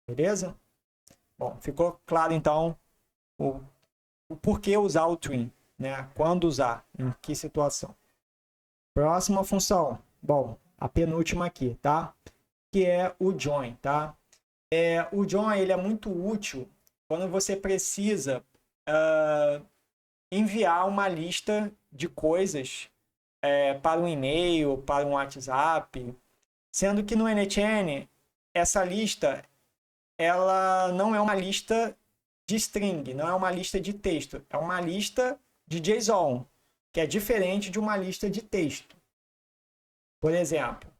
Beleza? Bom, ficou claro então o porquê usar o trim, né? Quando usar, em que situação. Próxima função, bom, a penúltima aqui, tá? Que é o join, tá? O join ele é muito útil quando você precisa enviar uma lista de coisas para um e-mail, para um WhatsApp, sendo que no NTN essa lista ela não é uma lista de string, não é uma lista de texto, é uma lista de JSON, que é diferente de uma lista de texto. Por exemplo,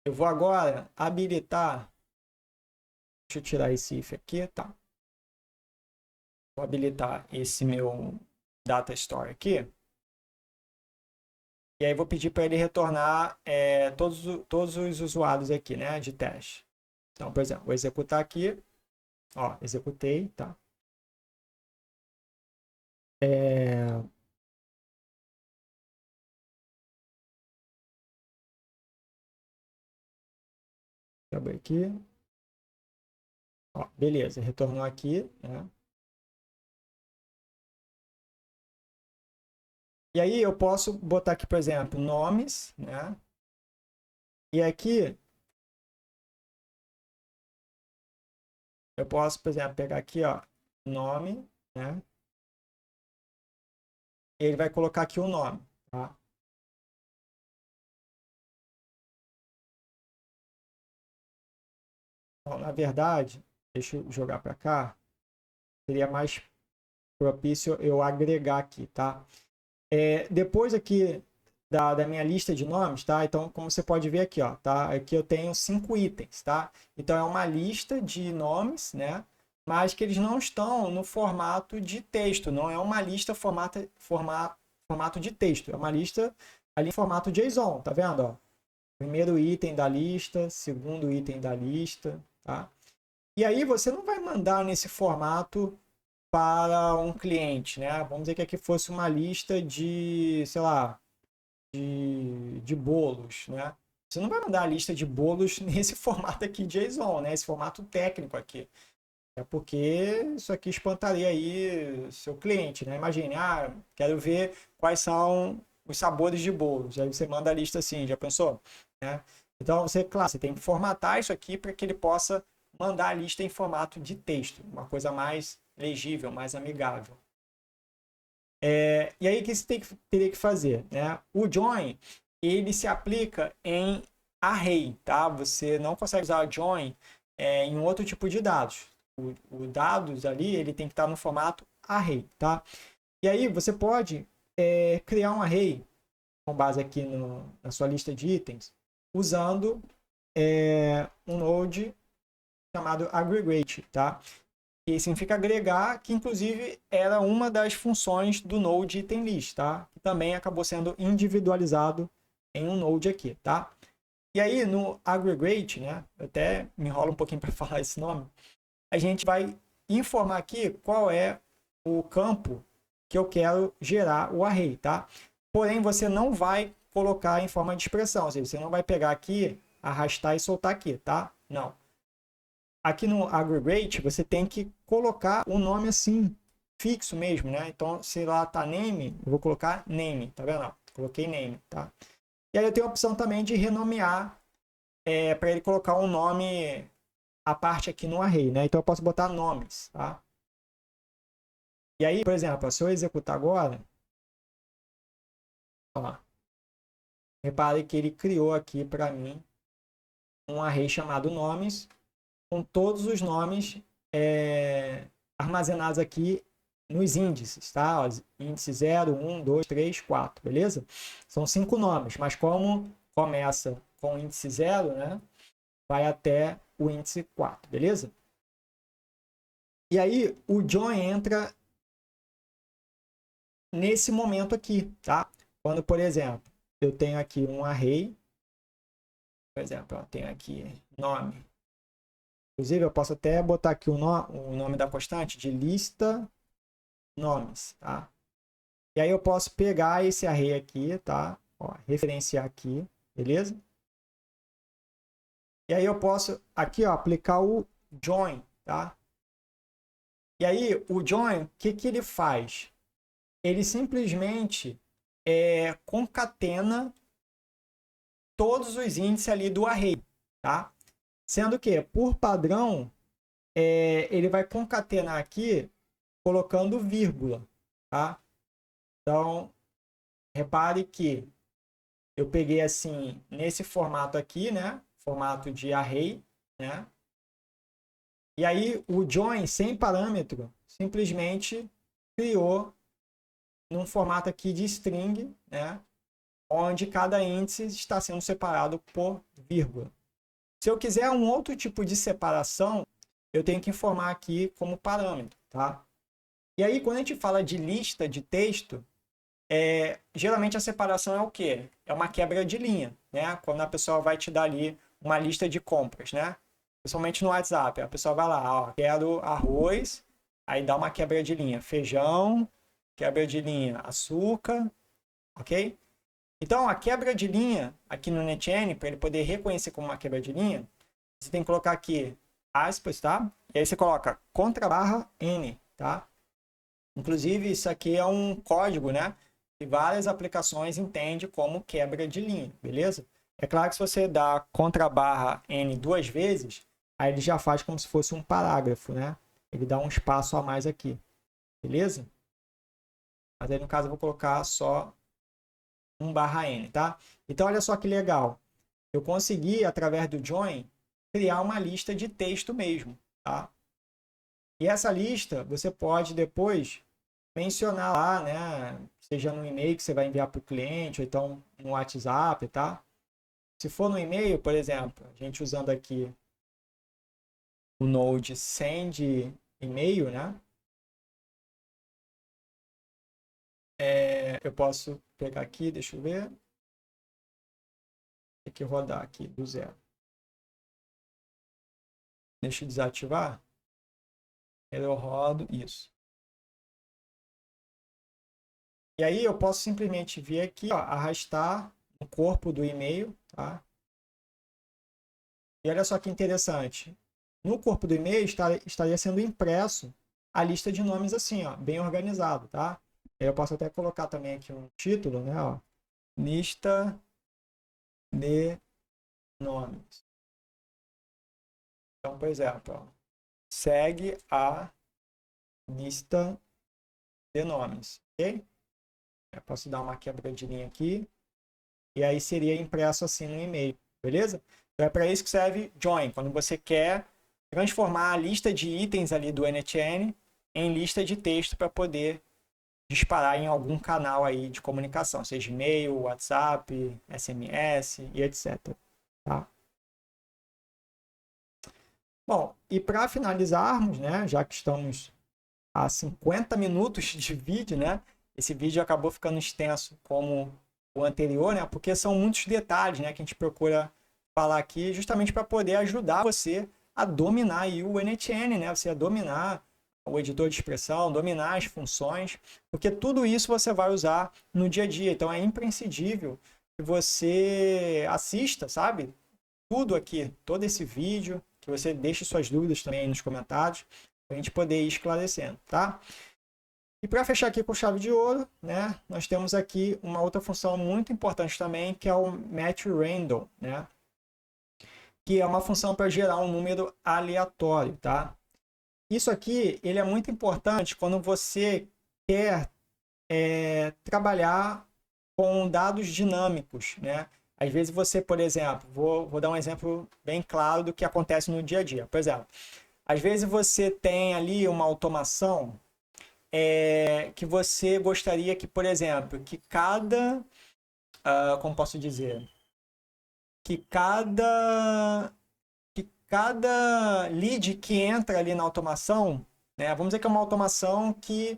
eu vou agora habilitar, deixa eu tirar esse if aqui, tá? Vou habilitar esse meu data store aqui. E aí vou pedir para ele retornar todos os usuários aqui, né, de teste. Então, por exemplo, vou executar aqui. Ó, executei, tá? Acabei aqui. Ó, beleza, retornou aqui, né? E aí eu posso botar aqui, por exemplo, nomes, né? E aqui eu posso, por exemplo, pegar aqui, ó, nome, né? E ele vai colocar aqui o nome, tá? Então, na verdade, deixa eu jogar para cá. Seria mais propício eu agregar aqui, tá? Depois aqui da minha lista de nomes, tá? Então, como você pode ver aqui, ó, tá? Aqui eu tenho 5 itens, tá? Então, é uma lista de nomes, né? Mas que eles não estão no formato de texto, não é uma lista formato de texto, é uma lista ali em formato JSON, tá vendo? Ó? Primeiro item da lista, segundo item da lista, tá? E aí você não vai mandar nesse formato para um cliente, né? Vamos dizer que aqui fosse uma lista de, sei lá, de bolos, né? Você não vai mandar a lista de bolos nesse formato aqui JSON, né? Esse formato técnico aqui. É porque isso aqui espantaria aí seu cliente, né? Imagine, quero ver quais são os sabores de bolos. Aí você manda a lista assim, já pensou? Né? Então, claro, você tem que formatar isso aqui para que ele possa mandar a lista em formato de texto, uma coisa mais legível, mais amigável. E aí, o que você teria que fazer? Né? O join, ele se aplica em array, tá? Você não consegue usar o join em outro tipo de dados. O dados ali, ele tem que estar no formato array, tá? E aí, você pode criar um array com base aqui na sua lista de itens, usando um node chamado aggregate, tá? Que significa agregar, que inclusive era uma das funções do Node Item List, tá? Que também acabou sendo individualizado em um Node aqui, tá? E aí no aggregate, né? Eu até me enrolo um pouquinho para falar esse nome. A gente vai informar aqui qual é o campo que eu quero gerar o array, tá? Porém, você não vai colocar em forma de expressão, ou seja, você não vai pegar aqui, arrastar e soltar aqui, tá? Não. Aqui no aggregate, você tem que colocar o nome assim, fixo mesmo, né? Então, se lá tá name, eu vou colocar name, tá vendo? Coloquei name, tá? E aí eu tenho a opção também de renomear para ele colocar um nome à parte aqui no array, né? Então eu posso botar nomes, tá? E aí, por exemplo, se eu executar agora, ó, repare que ele criou aqui para mim um array chamado nomes, com todos os nomes armazenados aqui nos índices, tá? Índice 0, 1, 2, 3, 4, beleza? São 5 nomes, mas como começa com o índice 0, né? Vai até o índice 4, beleza? E aí o join entra nesse momento aqui, tá? Quando, por exemplo, eu tenho aqui um array, por exemplo, eu tenho aqui nome. Inclusive, eu posso até botar aqui o nome da constante de lista nomes, tá? E aí eu posso pegar esse array aqui, tá? Ó, referenciar aqui, beleza? E aí eu posso aqui, ó, aplicar o join, tá? E aí o join, o que que ele faz? Ele simplesmente concatena todos os índices ali do array, tá? Sendo que, por padrão, ele vai concatenar aqui colocando vírgula, tá? Então, repare que eu peguei assim, nesse formato aqui, né? Formato de array, né? E aí o join sem parâmetro simplesmente criou num formato aqui de string, né? Onde cada índice está sendo separado por vírgula. Se eu quiser um outro tipo de separação, eu tenho que informar aqui como parâmetro, tá? E aí, quando a gente fala de lista de texto, geralmente a separação é o quê? É uma quebra de linha, né? Quando a pessoa vai te dar ali uma lista de compras, né? Principalmente no WhatsApp, a pessoa vai lá, ó, quero arroz, aí dá uma quebra de linha, feijão, quebra de linha, açúcar, ok? Então, a quebra de linha aqui no NetN, para ele poder reconhecer como uma quebra de linha, você tem que colocar aqui aspas, tá? E aí você coloca contra barra N, tá? Inclusive, isso aqui é um código, né? Que várias aplicações entendem como quebra de linha, beleza? É claro que se você dá contra barra N duas vezes, aí ele já faz como se fosse um parágrafo, né? Ele dá um espaço a mais aqui, beleza? Mas aí, no caso, eu vou colocar só 1/n, tá? Então, olha só que legal. Eu consegui, através do join, criar uma lista de texto mesmo, tá? E essa lista, você pode depois mencionar lá, né? Seja no e-mail que você vai enviar para o cliente, ou então no WhatsApp, tá? Se for no e-mail, por exemplo, a gente usando aqui o Node send e-mail, né? Eu posso pegar aqui, deixa eu ver. Tem que rodar aqui do zero. Deixa eu desativar. Eu rodo isso. E aí eu posso simplesmente vir aqui, ó, arrastar no corpo do e-mail, tá? E olha só que interessante. No corpo do e-mail estaria sendo impresso a lista de nomes assim, ó, bem organizado, tá? Eu posso até colocar também aqui um título, né? Ó, lista de nomes. Então, por exemplo, ó, segue a lista de nomes, ok? Eu posso dar uma quebradinha aqui e aí seria impresso assim no e-mail, beleza? Então é para isso que serve join, quando você quer transformar a lista de itens ali do NTN em lista de texto para poder disparar em algum canal aí de comunicação, seja e-mail, WhatsApp, SMS e etc. Tá? Bom, e para finalizarmos, né, já que estamos a 50 minutos de vídeo, né? Esse vídeo acabou ficando extenso como o anterior, né? Porque são muitos detalhes, né, que a gente procura falar aqui justamente para poder ajudar você a dominar aí o NTN, né? Você a dominar o editor de expressão, dominar as funções, porque tudo isso você vai usar no dia a dia. Então é imprescindível que você assista, sabe? Tudo aqui, todo esse vídeo, que você deixe suas dúvidas também aí nos comentários, para a gente poder ir esclarecendo, tá? E para fechar aqui com chave de ouro, né, nós temos aqui uma outra função muito importante também, que é o match random, né? Que é uma função para gerar um número aleatório, tá? Isso aqui, ele é muito importante quando você quer trabalhar com dados dinâmicos, né? Às vezes você, por exemplo, vou dar um exemplo bem claro do que acontece no dia a dia. Por exemplo, às vezes você tem ali uma automação que você gostaria que, por exemplo, que cada, como posso dizer, que cada lead que entra ali na automação, né, vamos dizer que é uma automação que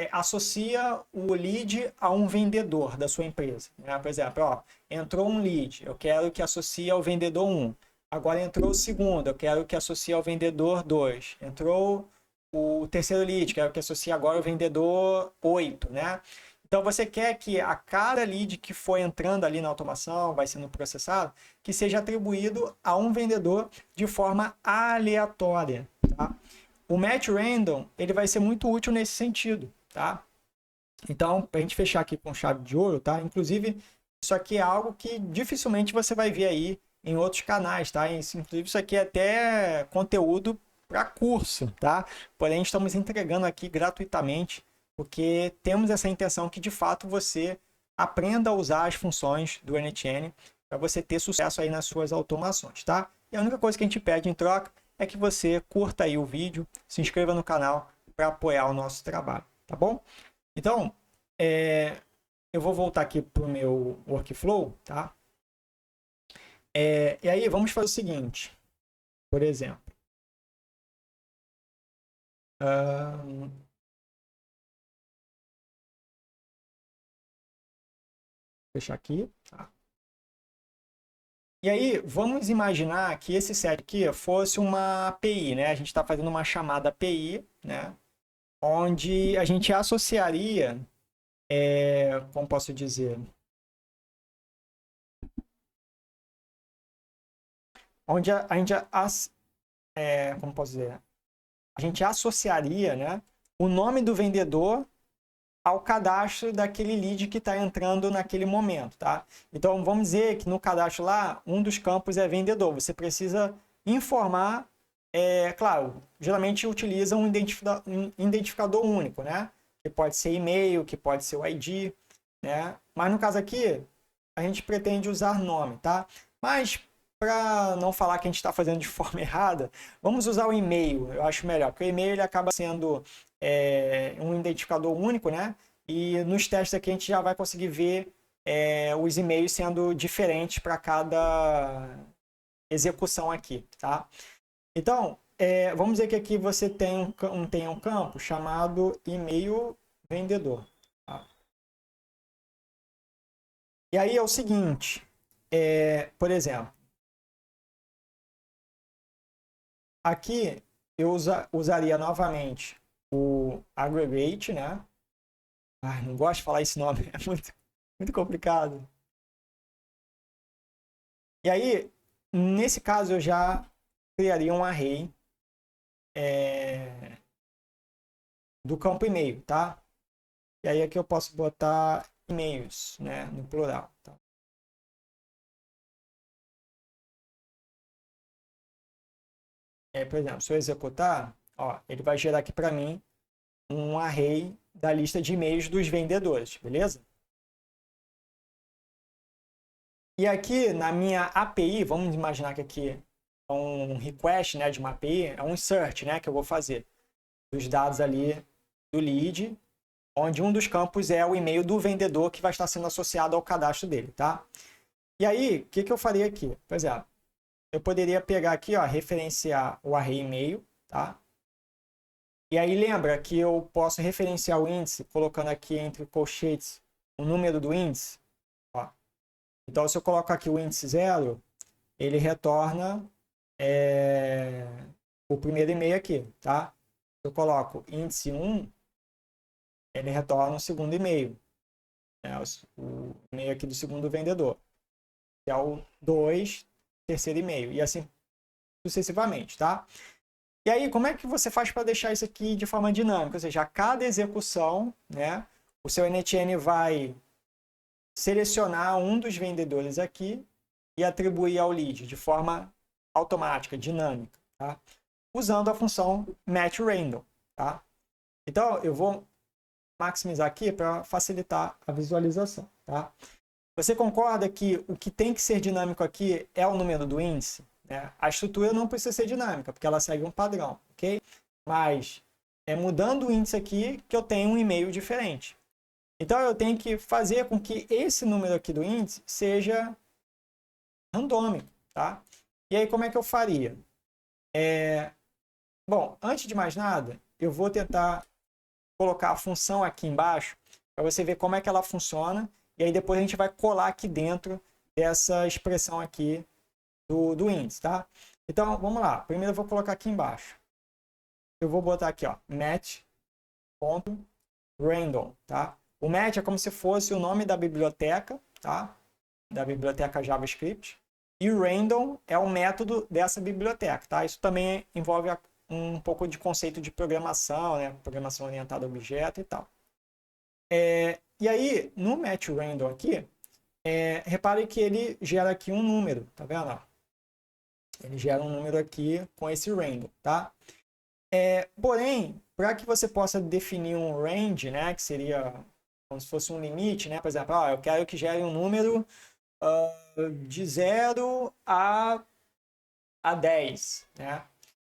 associa o lead a um vendedor da sua empresa. Né? Por exemplo, ó, entrou um lead, eu quero que associe ao vendedor 1. Agora entrou o segundo, eu quero que associe ao vendedor 2. Entrou o terceiro lead, quero que associe agora ao vendedor 8, né? Então você quer que a cada lead que for entrando ali na automação, vai sendo processado, que seja atribuído a um vendedor de forma aleatória, tá? O match random, ele vai ser muito útil nesse sentido, tá? Então, para a gente fechar aqui com chave de ouro, tá? Inclusive, isso aqui é algo que dificilmente você vai ver aí em outros canais, tá? Inclusive, isso aqui é até conteúdo para curso, tá? Porém, estamos entregando aqui gratuitamente, porque temos essa intenção que, de fato, você aprenda a usar as funções do NTN para você ter sucesso aí nas suas automações, tá? E a única coisa que a gente pede em troca é que você curta aí o vídeo, se inscreva no canal para apoiar o nosso trabalho, tá bom? Então, eu vou voltar aqui para o meu workflow, tá? E aí, vamos fazer o seguinte, por exemplo. Fechar aqui, tá? E aí, vamos imaginar que esse set aqui fosse uma API, né? A gente está fazendo uma chamada API, né? Onde a gente associaria, como posso dizer, onde a gente, como posso dizer, a gente associaria, né, o nome do vendedor ao cadastro daquele lead que está entrando naquele momento, tá? Então, vamos dizer que no cadastro lá, um dos campos é vendedor. Você precisa informar, claro, geralmente utiliza um identificador único, né? Que pode ser e-mail, que pode ser o ID, né? Mas no caso aqui, a gente pretende usar nome, tá? Mas para não falar que a gente está fazendo de forma errada, vamos usar o e-mail, eu acho melhor, porque o e-mail ele acaba sendo um identificador único, né? E nos testes aqui a gente já vai conseguir ver os e-mails sendo diferentes para cada execução aqui, tá? Então, vamos dizer que aqui você tem um campo chamado e-mail vendedor. Tá? E aí é o seguinte, por exemplo, aqui eu usaria novamente o aggregate, né? Ai, não gosto de falar esse nome, é muito complicado. E aí, nesse caso, eu já criaria um array do campo e-mail, tá? E aí aqui eu posso botar e-mails, né, no plural. Tá? E aí, por exemplo, se eu executar, ó, ele vai gerar aqui para mim um array da lista de e-mails dos vendedores, beleza? E aqui na minha API, vamos imaginar que aqui é um request, né, de uma API, é um insert, né, que eu vou fazer dos dados ali do lead, onde um dos campos é o e-mail do vendedor que vai estar sendo associado ao cadastro dele, tá? E aí, o que eu faria aqui? Por exemplo, eu poderia pegar aqui, ó, referenciar o array e-mail, tá? E aí lembra que eu posso referenciar o índice colocando aqui entre colchetes o número do índice, ó. Então, se eu coloco aqui o índice 0, ele retorna o primeiro e-mail aqui, tá? Se eu coloco índice 1, ele retorna o segundo e-mail, né? O e-mail aqui do segundo vendedor, que é o 2, terceiro e-mail, e assim sucessivamente, tá? E aí, como é que você faz para deixar isso aqui de forma dinâmica? Ou seja, a cada execução, né, o seu NetN vai selecionar um dos vendedores aqui e atribuir ao lead de forma automática, dinâmica, tá? Usando a função matchRandom, tá? Então, eu vou maximizar aqui para facilitar a visualização, tá? Você concorda que o que tem que ser dinâmico aqui é o número do índice? Né? A estrutura não precisa ser dinâmica, porque ela segue um padrão, ok? Mas é mudando o índice aqui que eu tenho um e-mail diferente. Então, eu tenho que fazer com que esse número aqui do índice seja randômico, tá? E aí, como é que eu faria? Bom, antes de mais nada, eu vou tentar colocar a função aqui embaixo para você ver como é que ela funciona. E aí depois a gente vai colar aqui dentro dessa expressão aqui do índice, tá? Então, vamos lá. Primeiro eu vou colocar aqui embaixo. Eu vou botar aqui, ó, match.random, tá? O match é como se fosse o nome da biblioteca, tá? Da biblioteca JavaScript. E o random é o método dessa biblioteca, tá? Isso também envolve um pouco de conceito de programação, né? Programação orientada a objeto e tal. E aí, no matchRandom aqui, repare que ele gera aqui um número, tá vendo? Ele gera um número aqui com esse random, tá? Porém, para que você possa definir um range, né, que seria como se fosse um limite, né? Por exemplo, eu quero que gere um número de 0 a 10, né?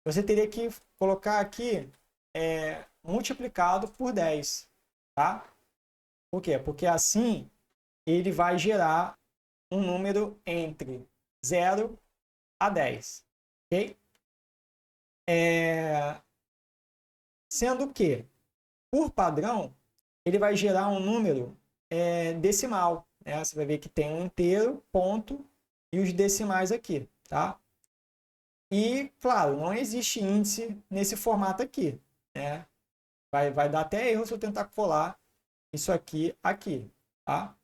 Você teria que colocar aqui multiplicado por 10, tá? Por quê? Porque assim ele vai gerar um número entre 0 a 10, ok? Sendo que, por padrão, ele vai gerar um número decimal, né? Você vai ver que tem um inteiro, ponto, e os decimais aqui, tá? E, claro, não existe índice nesse formato aqui, né? Vai dar até erro se eu tentar colar isso aqui, tá?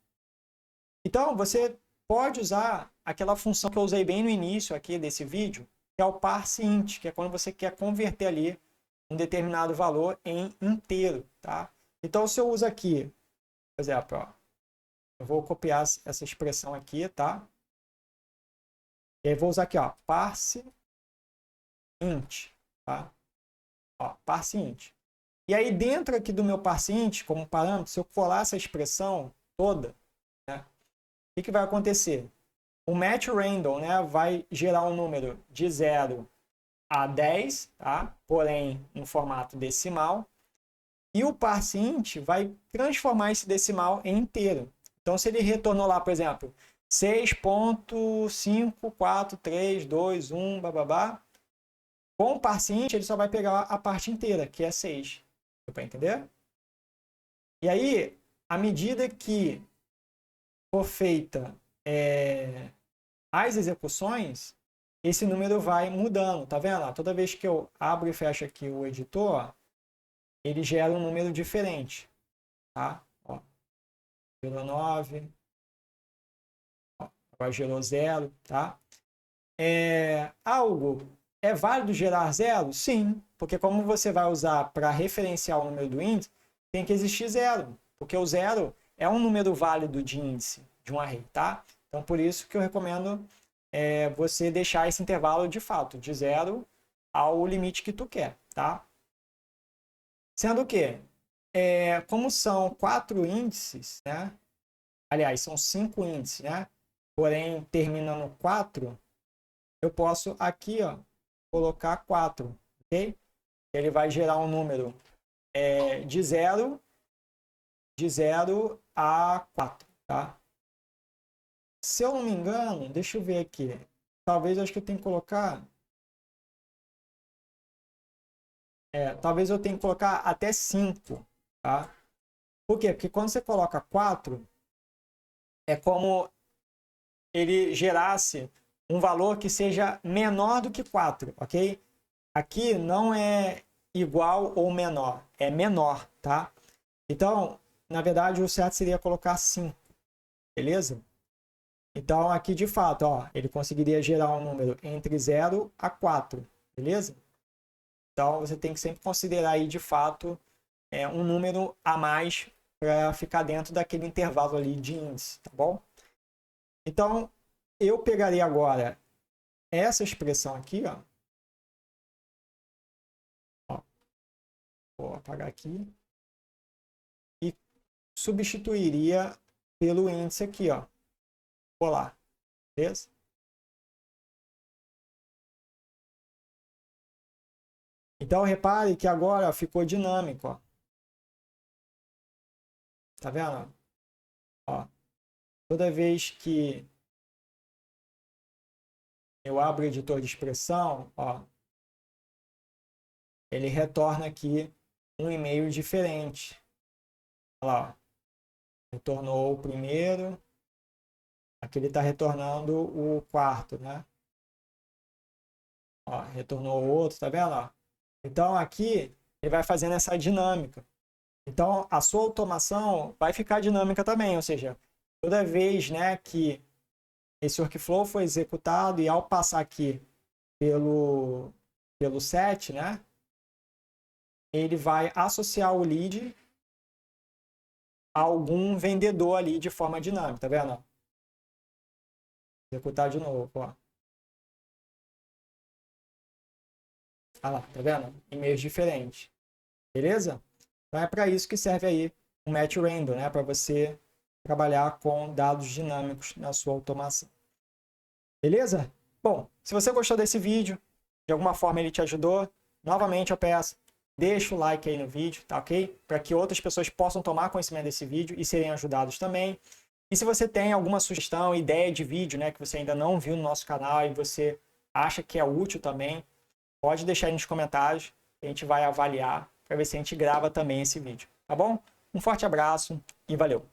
Então, você pode usar aquela função que eu usei bem no início aqui desse vídeo, que é o parseInt, que é quando você quer converter ali um determinado valor em inteiro, tá? Então, se eu uso aqui, por exemplo, ó, eu vou copiar essa expressão aqui, tá? E aí vou usar aqui, ó, parseInt, tá? Ó, parseInt. E aí, dentro aqui do meu parseInt, como parâmetro, se eu colar essa expressão toda, né, o que vai acontecer? O matchRandom, né, vai gerar um número de 0 a 10, tá? Porém, no formato decimal. E o parseInt vai transformar esse decimal em inteiro. Então, se ele retornou lá, por exemplo, 6.543221, bababá, com o parseInt ele só vai pegar a parte inteira, que é 6. Deu para entender? E aí, à medida que for feita as execuções, esse número vai mudando, tá vendo? Toda vez que eu abro e fecho aqui o editor, ele gera um número diferente, tá? Gerou 9. Agora gerou 0, tá? Algo é válido gerar 0? Sim, porque como você vai usar para referenciar o número do índice, tem que existir 0, porque o 0 é um número válido de índice de um array, tá? Então, por isso que eu recomendo você deixar esse intervalo de fato, de 0 ao limite que tu quer, tá? Sendo que, como são 4 índices, né? Aliás, são 5 índices, né? Porém, termina no 4, eu posso aqui, ó, colocar 4, ok? Ele vai gerar um número de 0 a 4, tá? Se eu não me engano, deixa eu ver aqui. Talvez eu acho que eu tenho que colocar... talvez eu tenha que colocar até 5, tá? Por quê? Porque quando você coloca 4, é como ele gerasse um valor que seja menor do que 4, ok? Aqui não é igual ou menor, é menor, tá? Então, na verdade, o certo seria colocar 5, beleza? Então, aqui de fato, ó, ele conseguiria gerar um número entre 0 a 4, beleza? Então, você tem que sempre considerar aí, de fato, um número a mais para ficar dentro daquele intervalo ali de índice, tá bom? Então, eu pegaria agora essa expressão aqui, ó. Vou apagar aqui. E substituiria pelo índice aqui, ó. Vou lá, beleza? Então, repare que agora ficou dinâmico, ó. Tá vendo? Ó, toda vez que eu abro o editor de expressão, ó, ele retorna aqui um e-mail diferente. Olha lá, ó. Retornou o primeiro. Aqui ele está retornando o quarto, né? Ó, retornou o outro, tá vendo? Ó? Então, aqui ele vai fazendo essa dinâmica. Então, a sua automação vai ficar dinâmica também, ou seja, toda vez, né, que esse workflow foi executado e ao passar aqui pelo set, né, ele vai associar o lead a algum vendedor ali de forma dinâmica, tá vendo? Executar de novo, ó. Ah lá, tá vendo? E-mails diferentes. Beleza? Então é para isso que serve aí o Match Random, né? Para você trabalhar com dados dinâmicos na sua automação. Beleza? Bom, se você gostou desse vídeo, de alguma forma ele te ajudou, novamente eu peço, deixa o like aí no vídeo, tá ok? Para que outras pessoas possam tomar conhecimento desse vídeo e serem ajudados também. E se você tem alguma sugestão, ideia de vídeo, né, que você ainda não viu no nosso canal e você acha que é útil também, pode deixar aí nos comentários, a gente vai avaliar para ver se a gente grava também esse vídeo, tá bom? Um forte abraço e valeu!